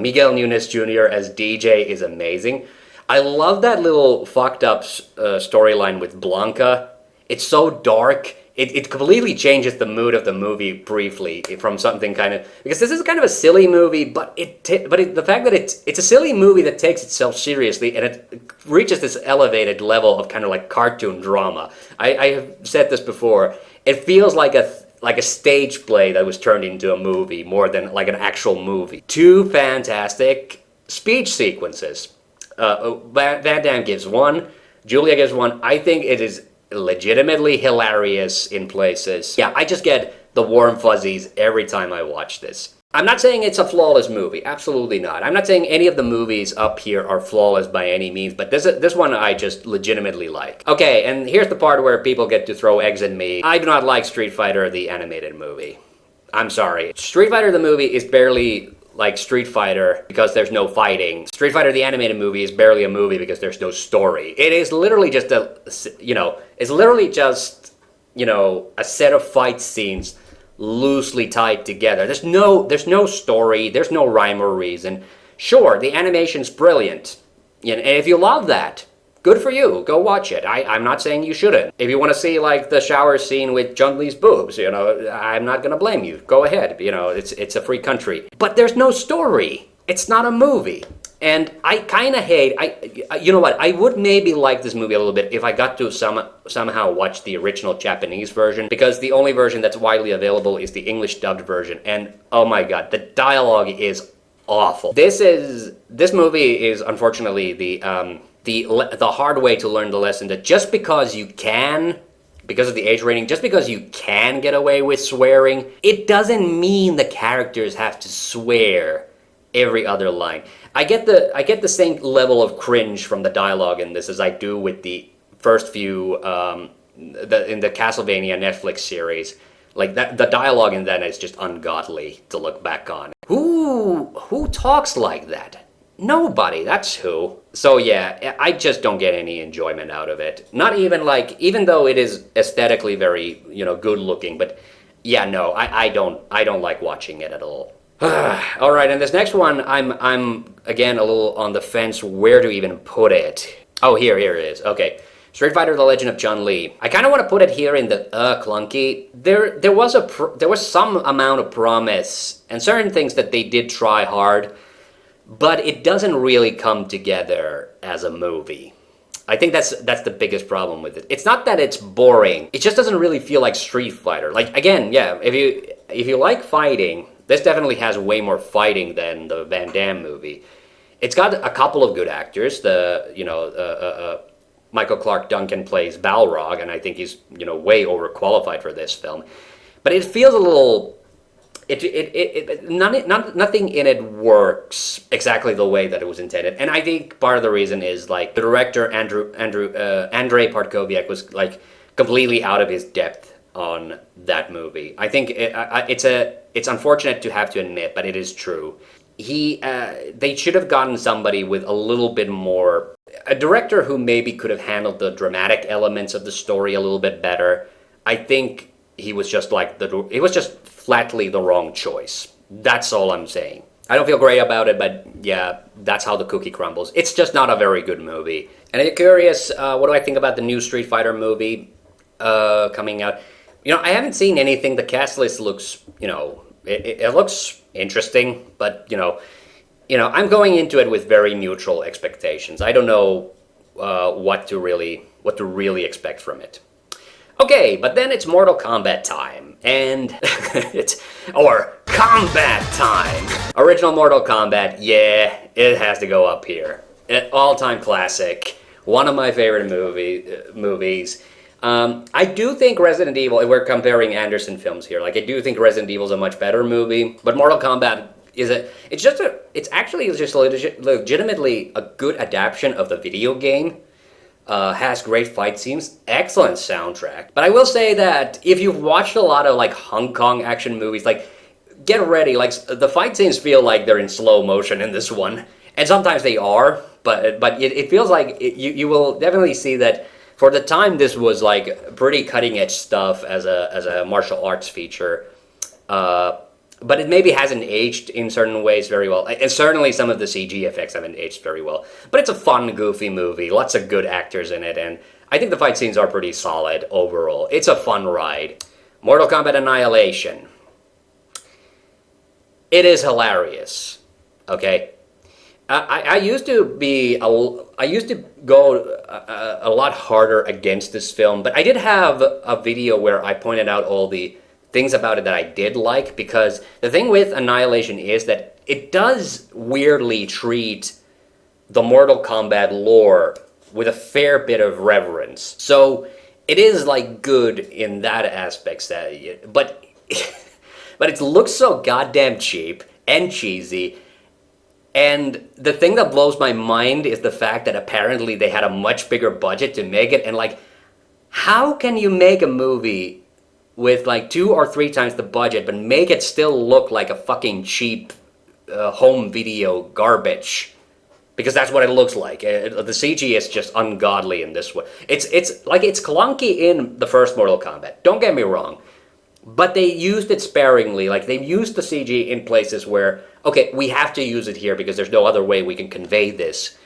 Miguel Nunes Jr. as DJ is amazing. I love that little fucked up storyline with Blanca. It's so dark. It completely changes the mood of the movie briefly from something kind of, because this is kind of a silly movie, but the fact that it's a silly movie that takes itself seriously, and it reaches this elevated level of kind of like cartoon drama. I have said this before. It feels like a like a stage play that was turned into a movie more than like an actual movie. Two fantastic speech sequences. Van Damme gives one, Julia gives one. I think it is legitimately hilarious in places. Yeah, I just get the warm fuzzies every time I watch this. I'm not saying it's a flawless movie, absolutely not. I'm not saying any of the movies up here are flawless by any means, but this one I just legitimately like. Okay, and here's the part where people get to throw eggs at me. I do not like Street Fighter the animated movie. I'm sorry. Street Fighter the movie is barely like Street Fighter because there's no fighting. Street Fighter the animated movie is barely a movie because there's no story. It is literally just it's literally just, a set of fight scenes loosely tied together. There's no story, there's no rhyme or reason. Sure, the animation's brilliant. And if you love that, good for you. Go watch it. I'm not saying you shouldn't. If you want to see like the shower scene with Chun-Li's boobs, I'm not gonna blame you. Go ahead. It's a free country. But there's no story. It's not a movie. And I kind of hate, you know what, I would maybe like this movie a little bit if I got to somehow watch the original Japanese version, because the only version that's widely available is the English dubbed version, and oh my god, the dialogue is awful. This movie is unfortunately the hard way to learn the lesson that just because you can, because of the age rating, just because you can get away with swearing, it doesn't mean the characters have to swear every other line. I get the same level of cringe from the dialogue in this as I do with the first few in the Castlevania Netflix series. Like that, the dialogue in that is just ungodly to look back on. Who talks like that? Nobody. That's who. So yeah, I just don't get any enjoyment out of it. Not even even though it is aesthetically very good looking, but yeah, no, I don't like watching it at all. All right, and this next one, I'm again a little on the fence where to even put it. Oh, here it is. Okay, Street Fighter: The Legend of Chun-Li. I kind of want to put it here in the clunky. There was some amount of promise and certain things that they did try hard, but it doesn't really come together as a movie. I think that's the biggest problem with it. It's not that it's boring. It just doesn't really feel like Street Fighter. Like again, yeah, if you like fighting, this definitely has way more fighting than the Van Damme movie. It's got a couple of good actors. Michael Clark Duncan plays Balrog, and I think he's way overqualified for this film. But it feels a little. Nothing in it works exactly the way that it was intended, and I think part of the reason is like the director Andrei Partkoviak was like completely out of his depth on that movie. I think it's unfortunate to have to admit, but it is true. They should have gotten somebody with a little bit more, a director who maybe could have handled the dramatic elements of the story a little bit better. I think he was just flatly the wrong choice. That's all I'm saying. I don't feel great about it, but yeah, that's how the cookie crumbles. It's just not a very good movie. And if you're curious, what do I think about the new Street Fighter movie coming out? I haven't seen anything. The cast list looks, it looks interesting, but I'm going into it with very neutral expectations. I don't know what to really expect from it. Okay, but then it's Mortal Kombat time, and or Combat time. Original Mortal Kombat, yeah, it has to go up here. An all-time classic, one of my favorite movies. I do think Resident Evil, if we're comparing Anderson films here, I do think Resident Evil is a much better movie, but Mortal Kombat it's actually just legitimately a good adaptation of the video game. Has great fight scenes, excellent soundtrack. But I will say that if you've watched a lot of Hong Kong action movies, get ready. The fight scenes feel like they're in slow motion in this one, and sometimes they are. But it feels like you will definitely see that for the time this was pretty cutting edge stuff as a martial arts feature. But it maybe hasn't aged in certain ways very well. And certainly some of the CG effects haven't aged very well. But it's a fun, goofy movie. Lots of good actors in it. And I think the fight scenes are pretty solid overall. It's a fun ride. Mortal Kombat Annihilation. It is hilarious. Okay? I used to go a lot harder against this film. But I did have a video where I pointed out all the things about it that I did like, because the thing with Annihilation is that it does weirdly treat the Mortal Kombat lore with a fair bit of reverence. So it is like good in that aspect, but but it looks so goddamn cheap and cheesy. And the thing that blows my mind is the fact that apparently they had a much bigger budget to make it, and like, how can you make a movie with like 2 or 3 times the budget but make it still look like a fucking cheap home video garbage? Because that's what it looks like. The CG is just ungodly in this one. It's like, it's clunky in the first Mortal Kombat, don't get me wrong, but they used it sparingly. Like, they used the CG in places where, okay, we have to use it here because there's no other way we can convey this.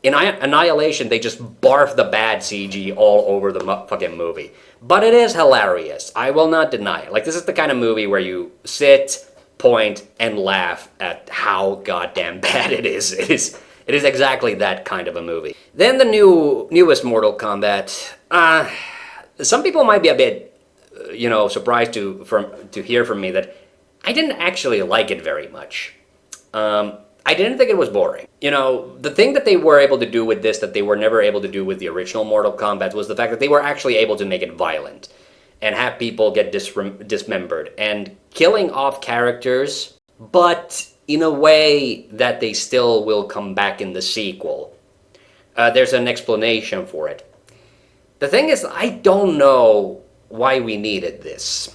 In Annihilation, they just barf the bad CG all over the fucking movie. But it is hilarious. I will not deny it. Like, this is the kind of movie where you sit, point, and laugh at how goddamn bad it is. It is exactly that kind of a movie. Then the newest Mortal Kombat. Some people might be a bit, surprised to hear from me that I didn't actually like it very much. I didn't think it was boring. The thing that they were able to do with this that they were never able to do with the original Mortal Kombat was the fact that they were actually able to make it violent and have people get dismembered and killing off characters, but in a way that they still will come back in the sequel. There's an explanation for it. The thing is, I don't know why we needed this.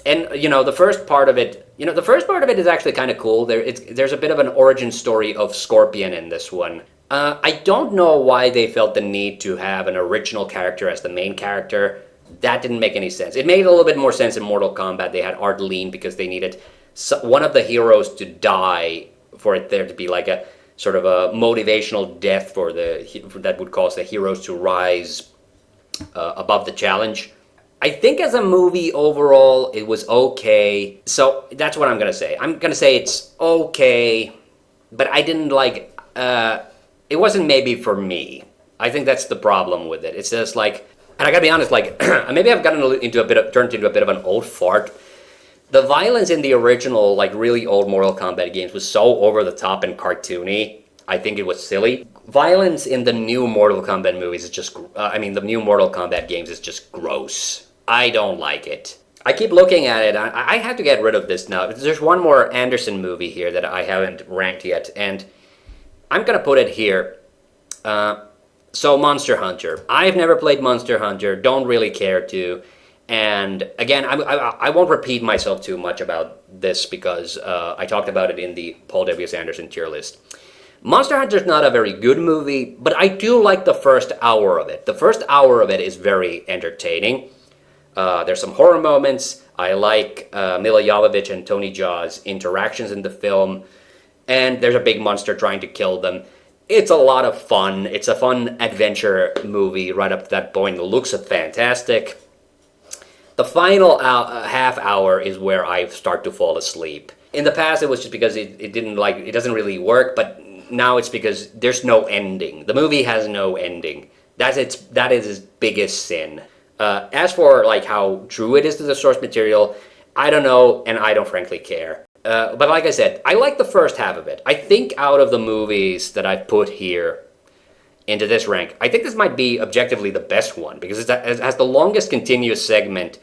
And, the first part of it, is actually kind of cool. There's a bit of an origin story of Scorpion in this one. I don't know why they felt the need to have an original character as the main character. That didn't make any sense. It made a little bit more sense in Mortal Kombat. They had Ardeline because they needed one of the heroes to die for it there to be like a sort of a motivational death that would cause the heroes to rise above the challenge. I think as a movie overall, it was okay. So that's what I'm going to say. I'm going to say it's okay, but I didn't like, it wasn't maybe for me. I think that's the problem with it. It's just like, and I got to be honest, like, maybe I've turned into a bit of an old fart. The violence in the original, like, really old Mortal Kombat games was so over the top and cartoony. I think it was silly. Violence in the new Mortal Kombat movies is just, the new Mortal Kombat games is just gross. I don't like it. I keep looking at it. I have to get rid of this now. There's one more Anderson movie here that I haven't ranked yet, and I'm gonna put it here. So Monster Hunter. I've never played Monster Hunter. Don't really care to. And again, I won't repeat myself too much about this because I talked about it in the Paul W. Anderson tier list. Monster Hunter is not a very good movie, but I do like the first hour of it. The first hour of it is very entertaining. There's some horror moments. I like Mila Jovovich and Tony Jaa's interactions in the film. And there's a big monster trying to kill them. It's a lot of fun. It's a fun adventure movie right up to that point. The looks are fantastic. The final half hour is where I start to fall asleep. In the past, it was just because it doesn't really work, but now it's because there's no ending. The movie has no ending. That is its biggest sin. As for like how true it is to the source material, I don't know, and I don't frankly care. But like I said, I like the first half of it. I think out of the movies that I've put here into this rank, I think this might be objectively the best one because it has the longest continuous segment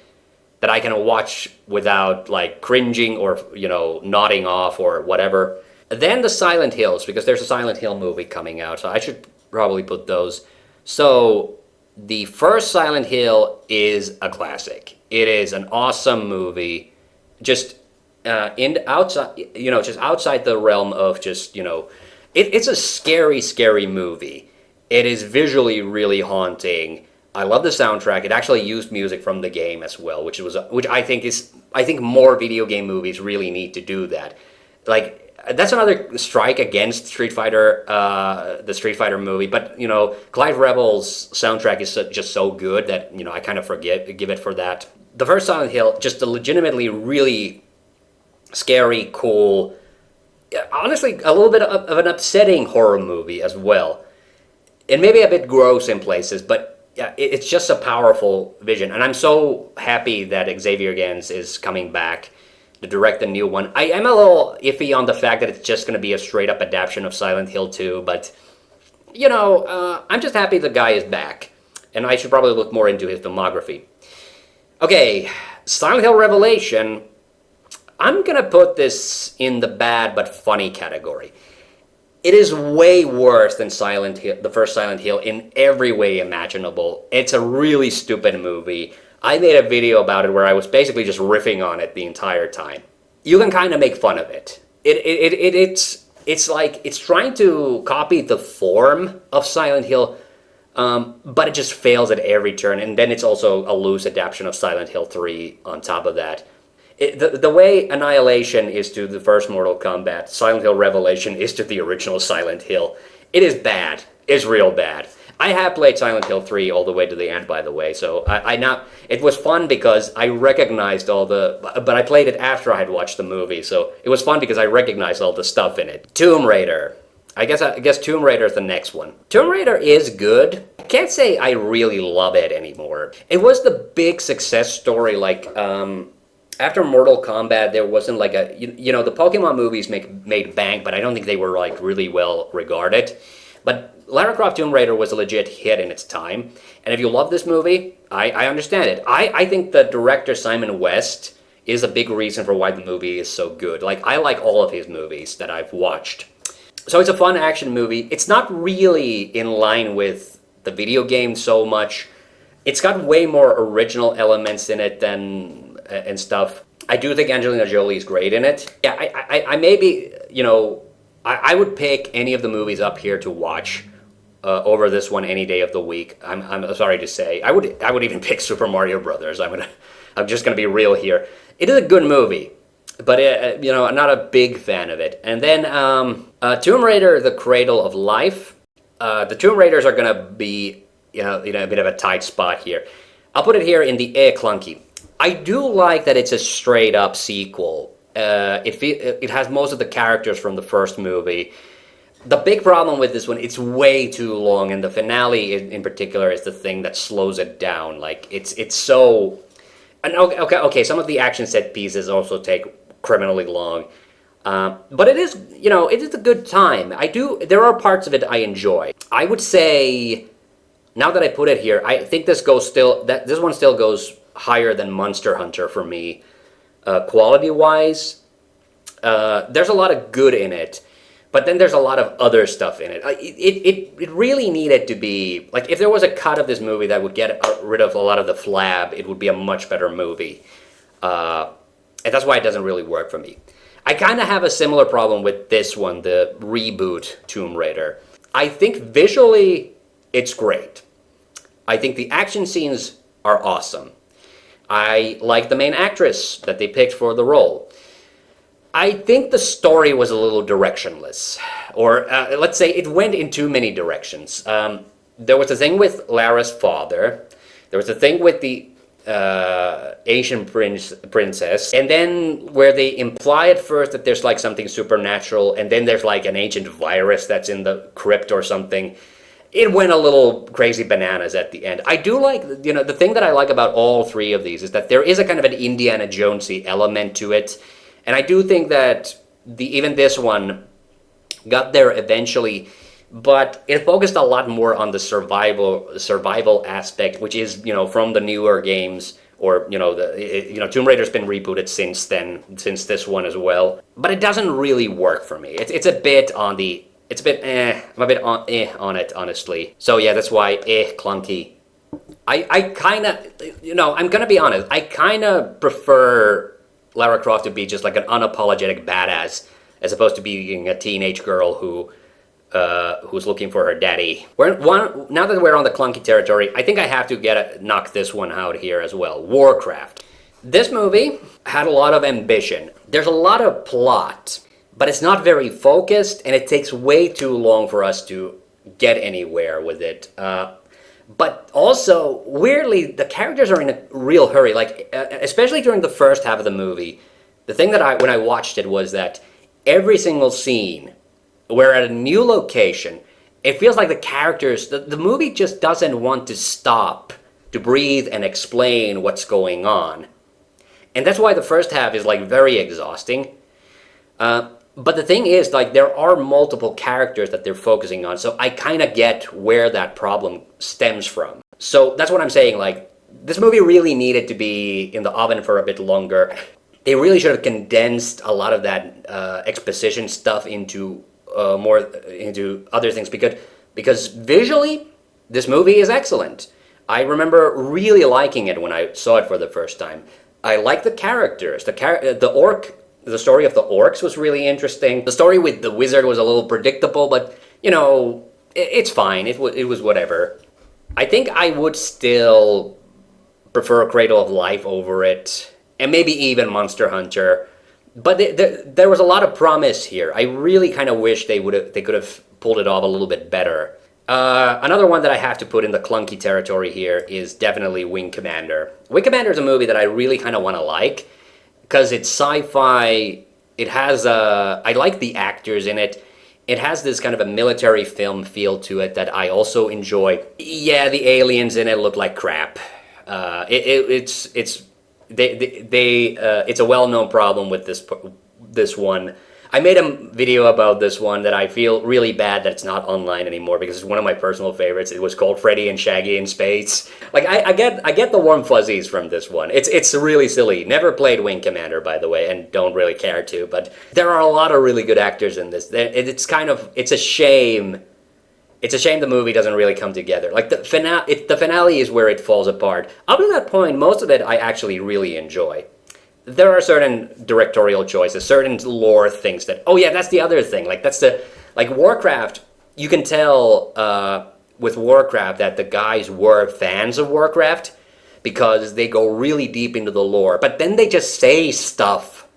that I can watch without like cringing or nodding off or whatever. Then the Silent Hills, because there's a Silent Hill movie coming out, so I should probably put those. So the first Silent Hill is a classic. It is an awesome movie, just outside the realm of it's a scary movie. It is visually really haunting. I love the soundtrack. It actually used music from the game as well, which I think more video game movies really need to do that. Like, that's another strike against Street Fighter, the Street Fighter movie. But Clive Rebel's soundtrack is just so good that I kind of give it for that. The first Silent Hill, just a legitimately really scary, cool, honestly a little bit of an upsetting horror movie as well. And maybe a bit gross in places, but yeah, it's just a powerful vision, and I'm so happy that Xavier Gens is coming back to direct the new one. I am a little iffy on the fact that it's just going to be a straight up adaptation of Silent Hill 2, but I'm just happy the guy is back, and I should probably look more into his filmography. Okay, Silent Hill Revelation. I'm gonna put this in the bad but funny category. It is way worse than Silent Hill, the first Silent Hill, in every way imaginable. It's a really stupid movie. I made a video about it where I was basically just riffing on it the entire time. You can kind of make fun of it. It's like it's trying to copy the form of Silent Hill, but it just fails at every turn. And then it's also a loose adaptation of Silent Hill 3 on top of that. The way Annihilation is to the first Mortal Kombat, Silent Hill Revelation is to the original Silent Hill. It is bad. It's real bad. I have played Silent Hill 3 all the way to the end, by the way, so it was fun because I recognized but I played it after I had watched the movie, so it was fun because I recognized all the stuff in it. Tomb Raider. I guess Tomb Raider is the next one. Tomb Raider is good. I can't say I really love it anymore. It was the big success story, after Mortal Kombat, there wasn't like the Pokemon movies made bank, but I don't think they were like really well regarded. But Lara Croft Tomb Raider was a legit hit in its time, and if you love this movie, I understand it. I think the director Simon West is a big reason for why the movie is so good. Like, I like all of his movies that I've watched. So it's a fun action movie. It's not really in line with the video game so much. It's got way more original elements in it and stuff. I do think Angelina Jolie is great in it. Yeah, I maybe, I would pick any of the movies up here to watch over this one any day of the week. I'm sorry to say. I would even pick Super Mario Brothers. I'm just gonna be real here. It is a good movie, but I'm not a big fan of it. And then Tomb Raider: The Cradle of Life. The Tomb Raiders are gonna be a bit of a tight spot here. I'll put it here in the clunky. I do like that it's a straight up sequel. It has most of the characters from the first movie. The big problem with this one, it's way too long, and the finale in particular is the thing that slows it down. Like, it's so... And okay, some of the action set pieces also take criminally long. But it is, it is a good time. There are parts of it I enjoy. I would say, now that I put it here, I think this one still goes higher than Monster Hunter for me, quality-wise. There's a lot of good in it, but then there's a lot of other stuff in it. It really needed to be, like, if there was a cut of this movie that would get rid of a lot of the flab, it would be a much better movie. And that's why it doesn't really work for me. I kind of have a similar problem with this one, the reboot Tomb Raider. I think visually, it's great. I think the action scenes are awesome. I like the main actress that they picked for the role. I think the story was a little directionless. Or let's say it went in too many directions. There was a thing with Lara's father. There was a thing with the Asian princess. And then where they imply at first that there's like something supernatural, and then there's like an ancient virus that's in the crypt or something. It went a little crazy bananas at the end. I do like, the thing that I like about all three of these is that there is a kind of an Indiana Jonesy element to it. And I do think that even this one got there eventually, but it focused a lot more on the survival aspect, which is, from the newer games, or, Tomb Raider's been rebooted since then, since this one as well. But it doesn't really work for me. It's a bit on the... It's a bit I'm a bit on it, honestly. So yeah, that's why clunky. I kind of, I'm gonna be honest, I kind of prefer Lara Croft to be just like an unapologetic badass, as opposed to being a teenage girl who's looking for her daddy. Now that we're on the clunky territory, I think I have to knock this one out here as well. Warcraft. This movie had a lot of ambition. There's a lot of plot, but it's not very focused, and it takes way too long for us to get anywhere with it. But also, weirdly, the characters are in a real hurry. Like, especially during the first half of the movie, the thing that when I watched it was that every single scene, we're at a new location, it feels like the characters, the movie just doesn't want to stop to breathe and explain what's going on. And that's why the first half is like very exhausting. But the thing is, like, there are multiple characters that they're focusing on, so I kind of get where that problem stems from. So that's what I'm saying, like, this movie really needed to be in the oven for a bit longer. They really should have condensed a lot of that exposition stuff into into other things, because visually, this movie is excellent. I remember really liking it when I saw it for the first time. I like the characters. The story of the orcs was really interesting. The story with the wizard was a little predictable, but, you know, it's fine. It was whatever. I think I would still prefer Cradle of Life over it, and maybe even Monster Hunter. But there was a lot of promise here. I really kind of wish they could have pulled it off a little bit better. Another one that I have to put in the clunky territory here is definitely Wing Commander. Wing Commander is a movie that I really kind of want to like, because it's sci-fi. It has I like the actors in it. It has this kind of a military film feel to it that I also enjoy. Yeah, the aliens in it look like crap. It's a well-known problem with this one. I made a video about this one that I feel really bad that it's not online anymore, because it's one of my personal favorites. It was called Freddy and Shaggy in Space. Like, I get the warm fuzzies from this one. It's really silly. Never played Wing Commander, by the way, and don't really care to, but there are a lot of really good actors in this. It's a shame. It's a shame the movie doesn't really come together. Like, the finale is where it falls apart. Up to that point, most of it I actually really enjoy. There are certain directorial choices, certain lore things that, oh yeah, that's the other thing. Like Warcraft, you can tell with Warcraft that the guys were fans of Warcraft because they go really deep into the lore. But then they just say stuff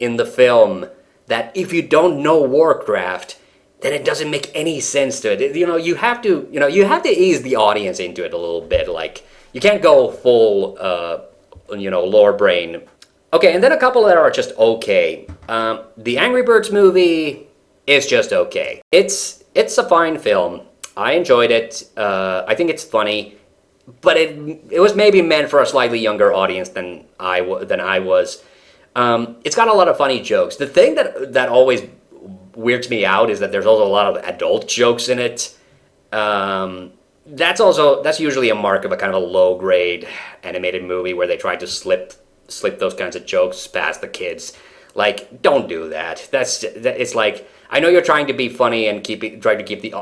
in the film that if you don't know Warcraft, then it doesn't make any sense to it. You have to ease the audience into it a little bit. Like, you can't go full, lore brain. Okay, and then a couple that are just okay. The Angry Birds movie is just okay. It's a fine film. I enjoyed it. I think it's funny, but it was maybe meant for a slightly younger audience than I was. It's got a lot of funny jokes. The thing that always weirds me out is that there's also a lot of adult jokes in it. That's usually a mark of a kind of a low grade animated movie where they try to slip those kinds of jokes past the kids. Like, don't do that. It's like, I know you're trying to be funny and try to keep the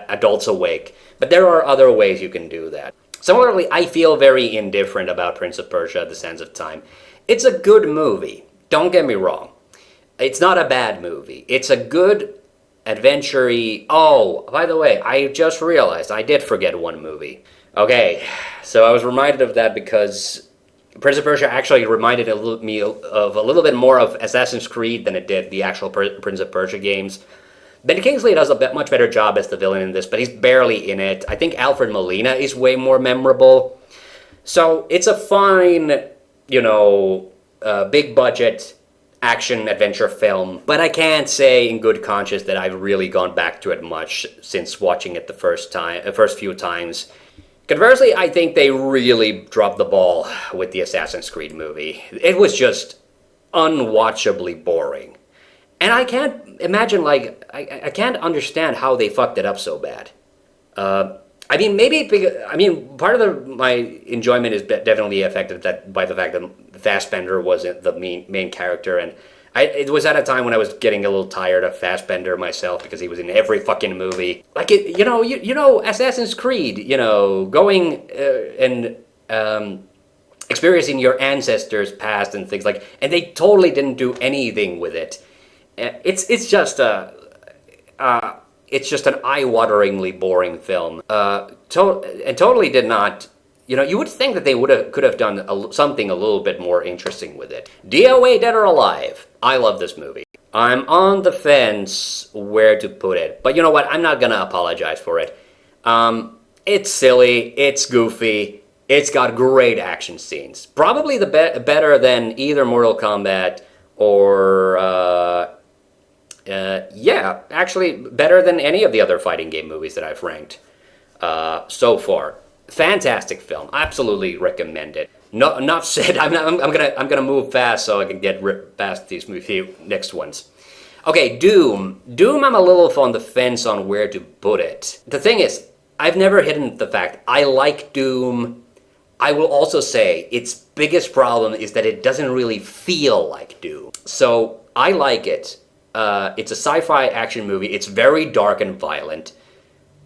adults awake, but there are other ways you can do that. Similarly, I feel very indifferent about Prince of Persia: The Sands of Time. It's a good movie. Don't get me wrong. It's not a bad movie. It's a good adventure-y... Oh, by the way, I just realized I did forget one movie. Okay, so I was reminded of that because Prince of Persia actually reminded me of a little bit more of Assassin's Creed than it did the actual Prince of Persia games. Ben Kingsley does a much better job as the villain in this, but he's barely in it. I think Alfred Molina is way more memorable. So it's a fine, big budget action adventure film, but I can't say in good conscience that I've really gone back to it much since watching it the first few times. Conversely, I think they really dropped the ball with the Assassin's Creed movie. It was just unwatchably boring. And I can't imagine, I can't understand how they fucked it up so bad. Part of my enjoyment is definitely affected by the fact that Fassbender wasn't the main character, and it was at a time when I was getting a little tired of Fassbender myself because he was in every fucking movie. Like, Assassin's Creed, going and experiencing your ancestors' past and things and they totally didn't do anything with it. It's just an eye-wateringly boring film. Totally did not. You would think that they could have done something a little bit more interesting with it. DOA Dead or Alive. I love this movie. I'm on the fence where to put it, but you know what? I'm not gonna apologize for it. It's silly. It's goofy. It's got great action scenes. Probably better than either Mortal Kombat or Yeah, actually better than any of the other fighting game movies that I've ranked so far. Fantastic film. Absolutely recommend it. No, enough said. I'm gonna move fast so I can get past these few next ones. Okay, Doom. Doom, I'm a little on the fence on where to put it. The thing is, I've never hidden the fact I like Doom. I will also say its biggest problem is that it doesn't really feel like Doom. So I like it. It's a sci-fi action movie. It's very dark and violent.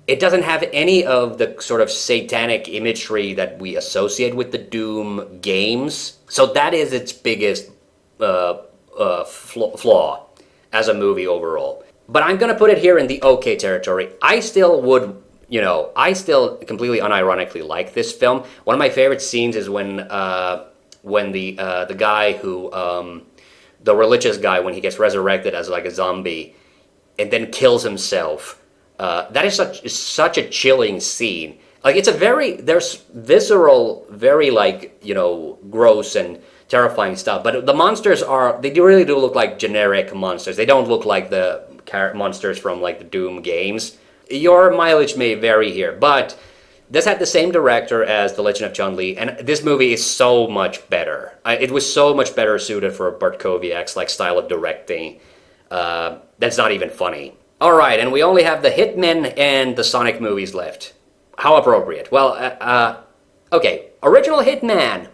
It doesn't have any of the sort of satanic imagery that we associate with the Doom games. So that is its biggest flaw as a movie overall. But I'm gonna put it here in the okay territory. I still would, I still completely unironically like this film. One of my favorite scenes is when the guy who, the religious guy, when he gets resurrected as like a zombie and then kills himself. That is such a chilling scene. Like there's visceral, very gross and terrifying stuff. But the monsters they really do look like generic monsters. They don't look like the monsters from like the Doom games. Your mileage may vary here, but this had the same director as The Legend of Chun-Li, and this movie is so much better. It was so much better suited for Bartkowiak's style of directing. That's not even funny. Alright, and we only have the Hitman and the Sonic movies left. How appropriate. Well, okay, original Hitman.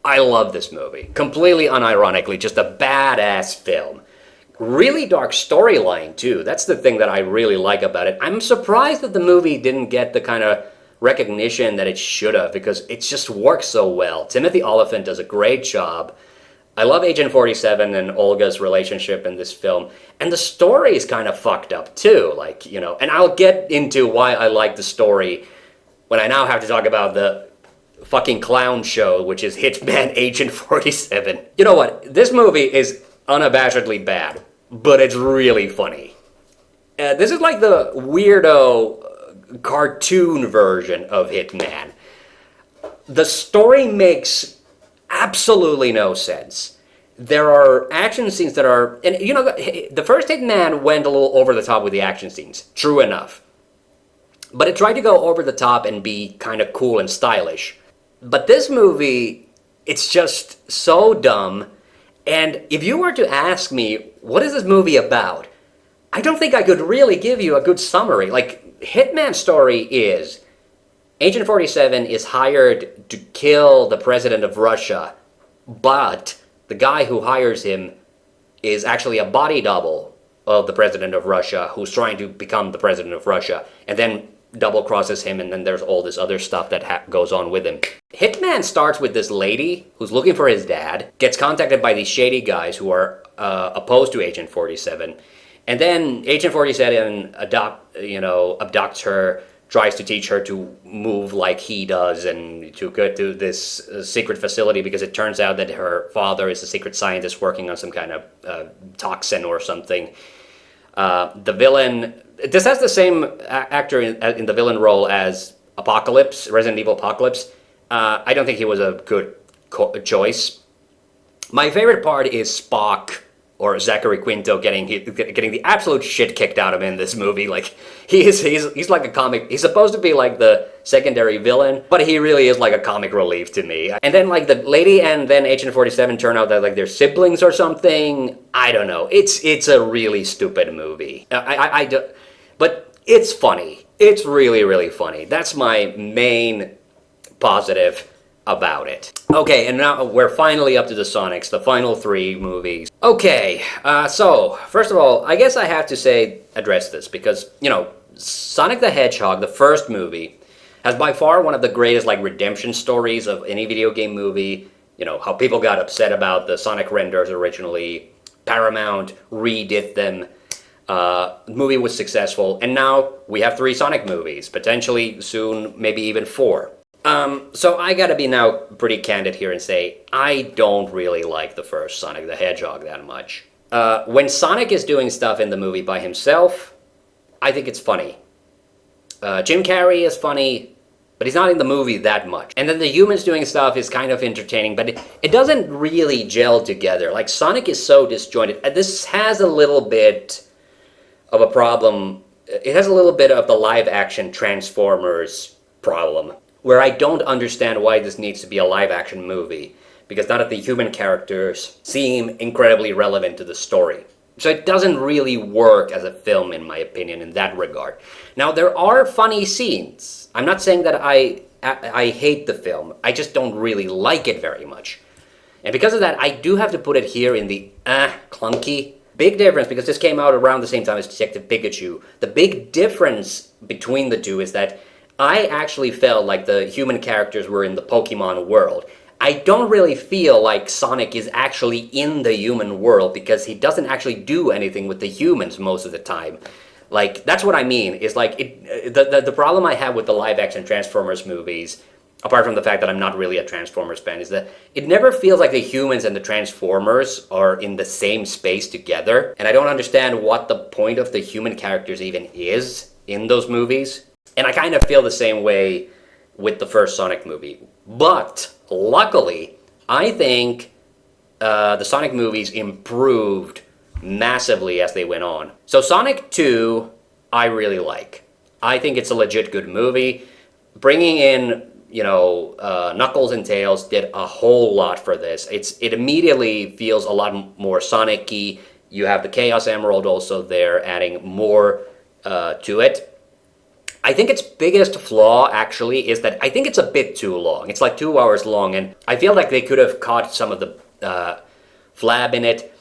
I love this movie. Completely unironically, just a badass film. Really dark storyline, too. That's the thing that I really like about it. I'm surprised that the movie didn't get the kind of recognition that it should have, because it just works so well. Timothy Olyphant does a great job. I love Agent 47 and Olga's relationship in this film. And the story is kind of fucked up, too. And I'll get into why I like the story when I now have to talk about the fucking clown show, which is Hitman Agent 47. You know what? This movie is unabashedly bad, but it's really funny. This is like the weirdo cartoon version of Hitman. The story makes absolutely no sense. There are action scenes that are... And, the first Hitman went a little over the top with the action scenes. True enough. But it tried to go over the top and be kind of cool and stylish. But this movie, it's just so dumb. And if you were to ask me, what is this movie about? I don't think I could really give you a good summary. Hitman's story is... Agent 47 is hired to kill the president of Russia, but the guy who hires him is actually a body double of the president of Russia who's trying to become the president of Russia, and then double crosses him, and then there's all this other stuff that goes on with him. Hitman starts with this lady who's looking for his dad, gets contacted by these shady guys who are opposed to Agent 47, and then Agent 47 abducts her, tries to teach her to move like he does and to go to this secret facility because it turns out that her father is a secret scientist working on some kind of toxin or something. The villain... This has the same actor in the villain role as Apocalypse, Resident Evil Apocalypse. I don't think he was a good choice. My favorite part is Spock, or Zachary Quinto, getting the absolute shit kicked out of him in this movie. He's like a comic. He's supposed to be like the secondary villain, but he really is like a comic relief to me. And then the lady and then Agent 47 turn out that they're siblings or something. I don't know. It's a really stupid movie. But it's funny. It's really, really funny. That's my main positive about it. Okay, and now we're finally up to the Sonics, the final three movies. Okay, so, first of all, I guess I have to address this, because, Sonic the Hedgehog, the first movie, has by far one of the greatest, redemption stories of any video game movie. How people got upset about the Sonic renders originally. Paramount redid them. The movie was successful, and now we have 3 Sonic movies, potentially soon, maybe even 4. So I gotta be now pretty candid here and say, I don't really like the first Sonic the Hedgehog that much. When Sonic is doing stuff in the movie by himself, I think it's funny. Jim Carrey is funny, but he's not in the movie that much. And then the humans doing stuff is kind of entertaining, but it doesn't really gel together. Sonic is so disjointed. This has a little bit of a problem. It has a little bit of the live-action Transformers problem, where I don't understand why this needs to be a live-action movie, because none of the human characters seem incredibly relevant to the story. So it doesn't really work as a film, in my opinion, in that regard. Now, there are funny scenes. I'm not saying that I hate the film. I just don't really like it very much. And because of that, I do have to put it here in the clunky. Big difference, because this came out around the same time as Detective Pikachu. The big difference between the two is that I actually felt like the human characters were in the Pokemon world. I don't really feel like Sonic is actually in the human world, because he doesn't actually do anything with the humans most of the time. Like, that's what I mean, is like, the problem I have with the live-action Transformers movies, apart from the fact that I'm not really a Transformers fan, is that it never feels like the humans and the Transformers are in the same space together, and I don't understand what the point of the human characters even is in those movies. And I kind of feel the same way with the first Sonic movie. But, luckily, I think the Sonic movies improved massively as they went on. So Sonic 2, I really like. I think it's a legit good movie. Bringing in, Knuckles and Tails did a whole lot for this. It immediately feels a lot more Sonic-y. You have the Chaos Emerald also there, adding more to it. I think its biggest flaw, actually, is that I think it's a bit too long. It's like 2 hours long, and I feel like they could have caught some of the flab in it.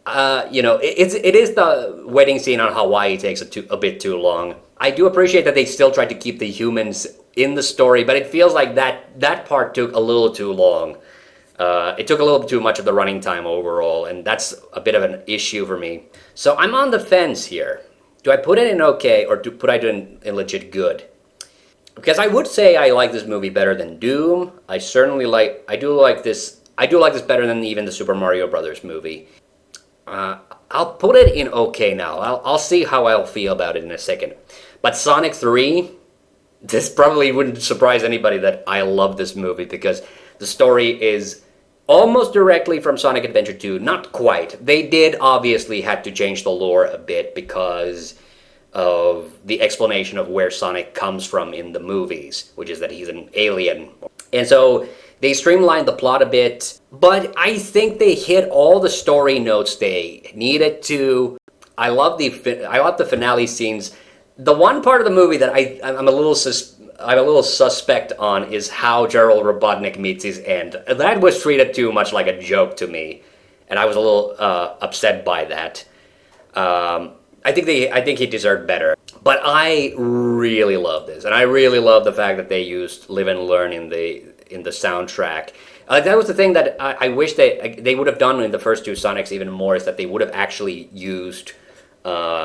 It is the wedding scene on Hawaii takes a bit too long. I do appreciate that they still tried to keep the humans in the story, but it feels like that part took a little too long. It took a little too much of the running time overall, and that's a bit of an issue for me. So I'm on the fence here. Do I put it in okay, or do I do it in legit good? Because I would say I like this movie better than Doom. I do like this better than even the Super Mario Brothers movie. I'll put it in okay now. I'll see how I'll feel about it in a second. But Sonic 3, this probably wouldn't surprise anybody that I love this movie, because the story is almost directly from Sonic Adventure 2. Not quite. They did obviously have to change the lore a bit because of the explanation of where Sonic comes from in the movies, which is that he's an alien. And so they streamlined the plot a bit, but I think they hit all the story notes they needed to. I love the finale scenes. The one part of the movie that I'm a little suspect on is how Gerald Robotnik meets his end. That was treated too much like a joke to me, and I was a little upset by that. I think he deserved better. But I really love this, and I really love the fact that they used Live and Learn in the soundtrack. That was the thing that I wish they would have done in the first two Sonics even more, is that they would have actually used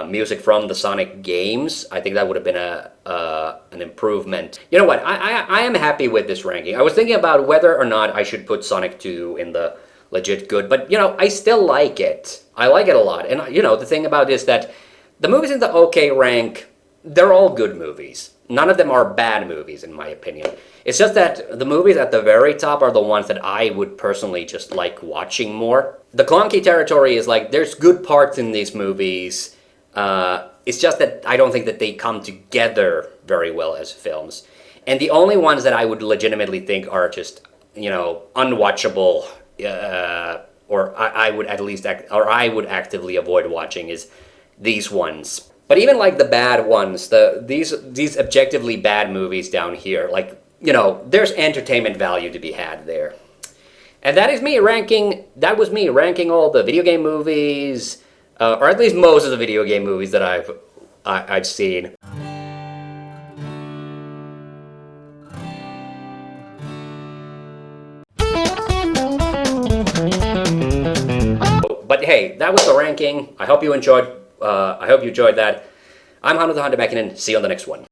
music from the Sonic games. I think that would have been an improvement. You know what? I am happy with this ranking. I was thinking about whether or not I should put Sonic 2 in the legit good, but I still like it. I like it a lot. And the thing about it is that the movies in the okay rank, they're all good movies. None of them are bad movies, in my opinion. It's just that the movies at the very top are the ones that I would personally just like watching more. The clunky territory is like, there's good parts in these movies. It's just that I don't think that they come together very well as films. And the only ones that I would legitimately think are just, unwatchable, or I would actively avoid watching is these ones. But even like the bad ones, these objectively bad movies down here, like, there's entertainment value to be had there. And that was me ranking all the video game movies, or at least most of the video game movies that I've seen. But hey, that was the ranking. I hope you enjoyed that. I'm TheHande back in, and see you on the next one.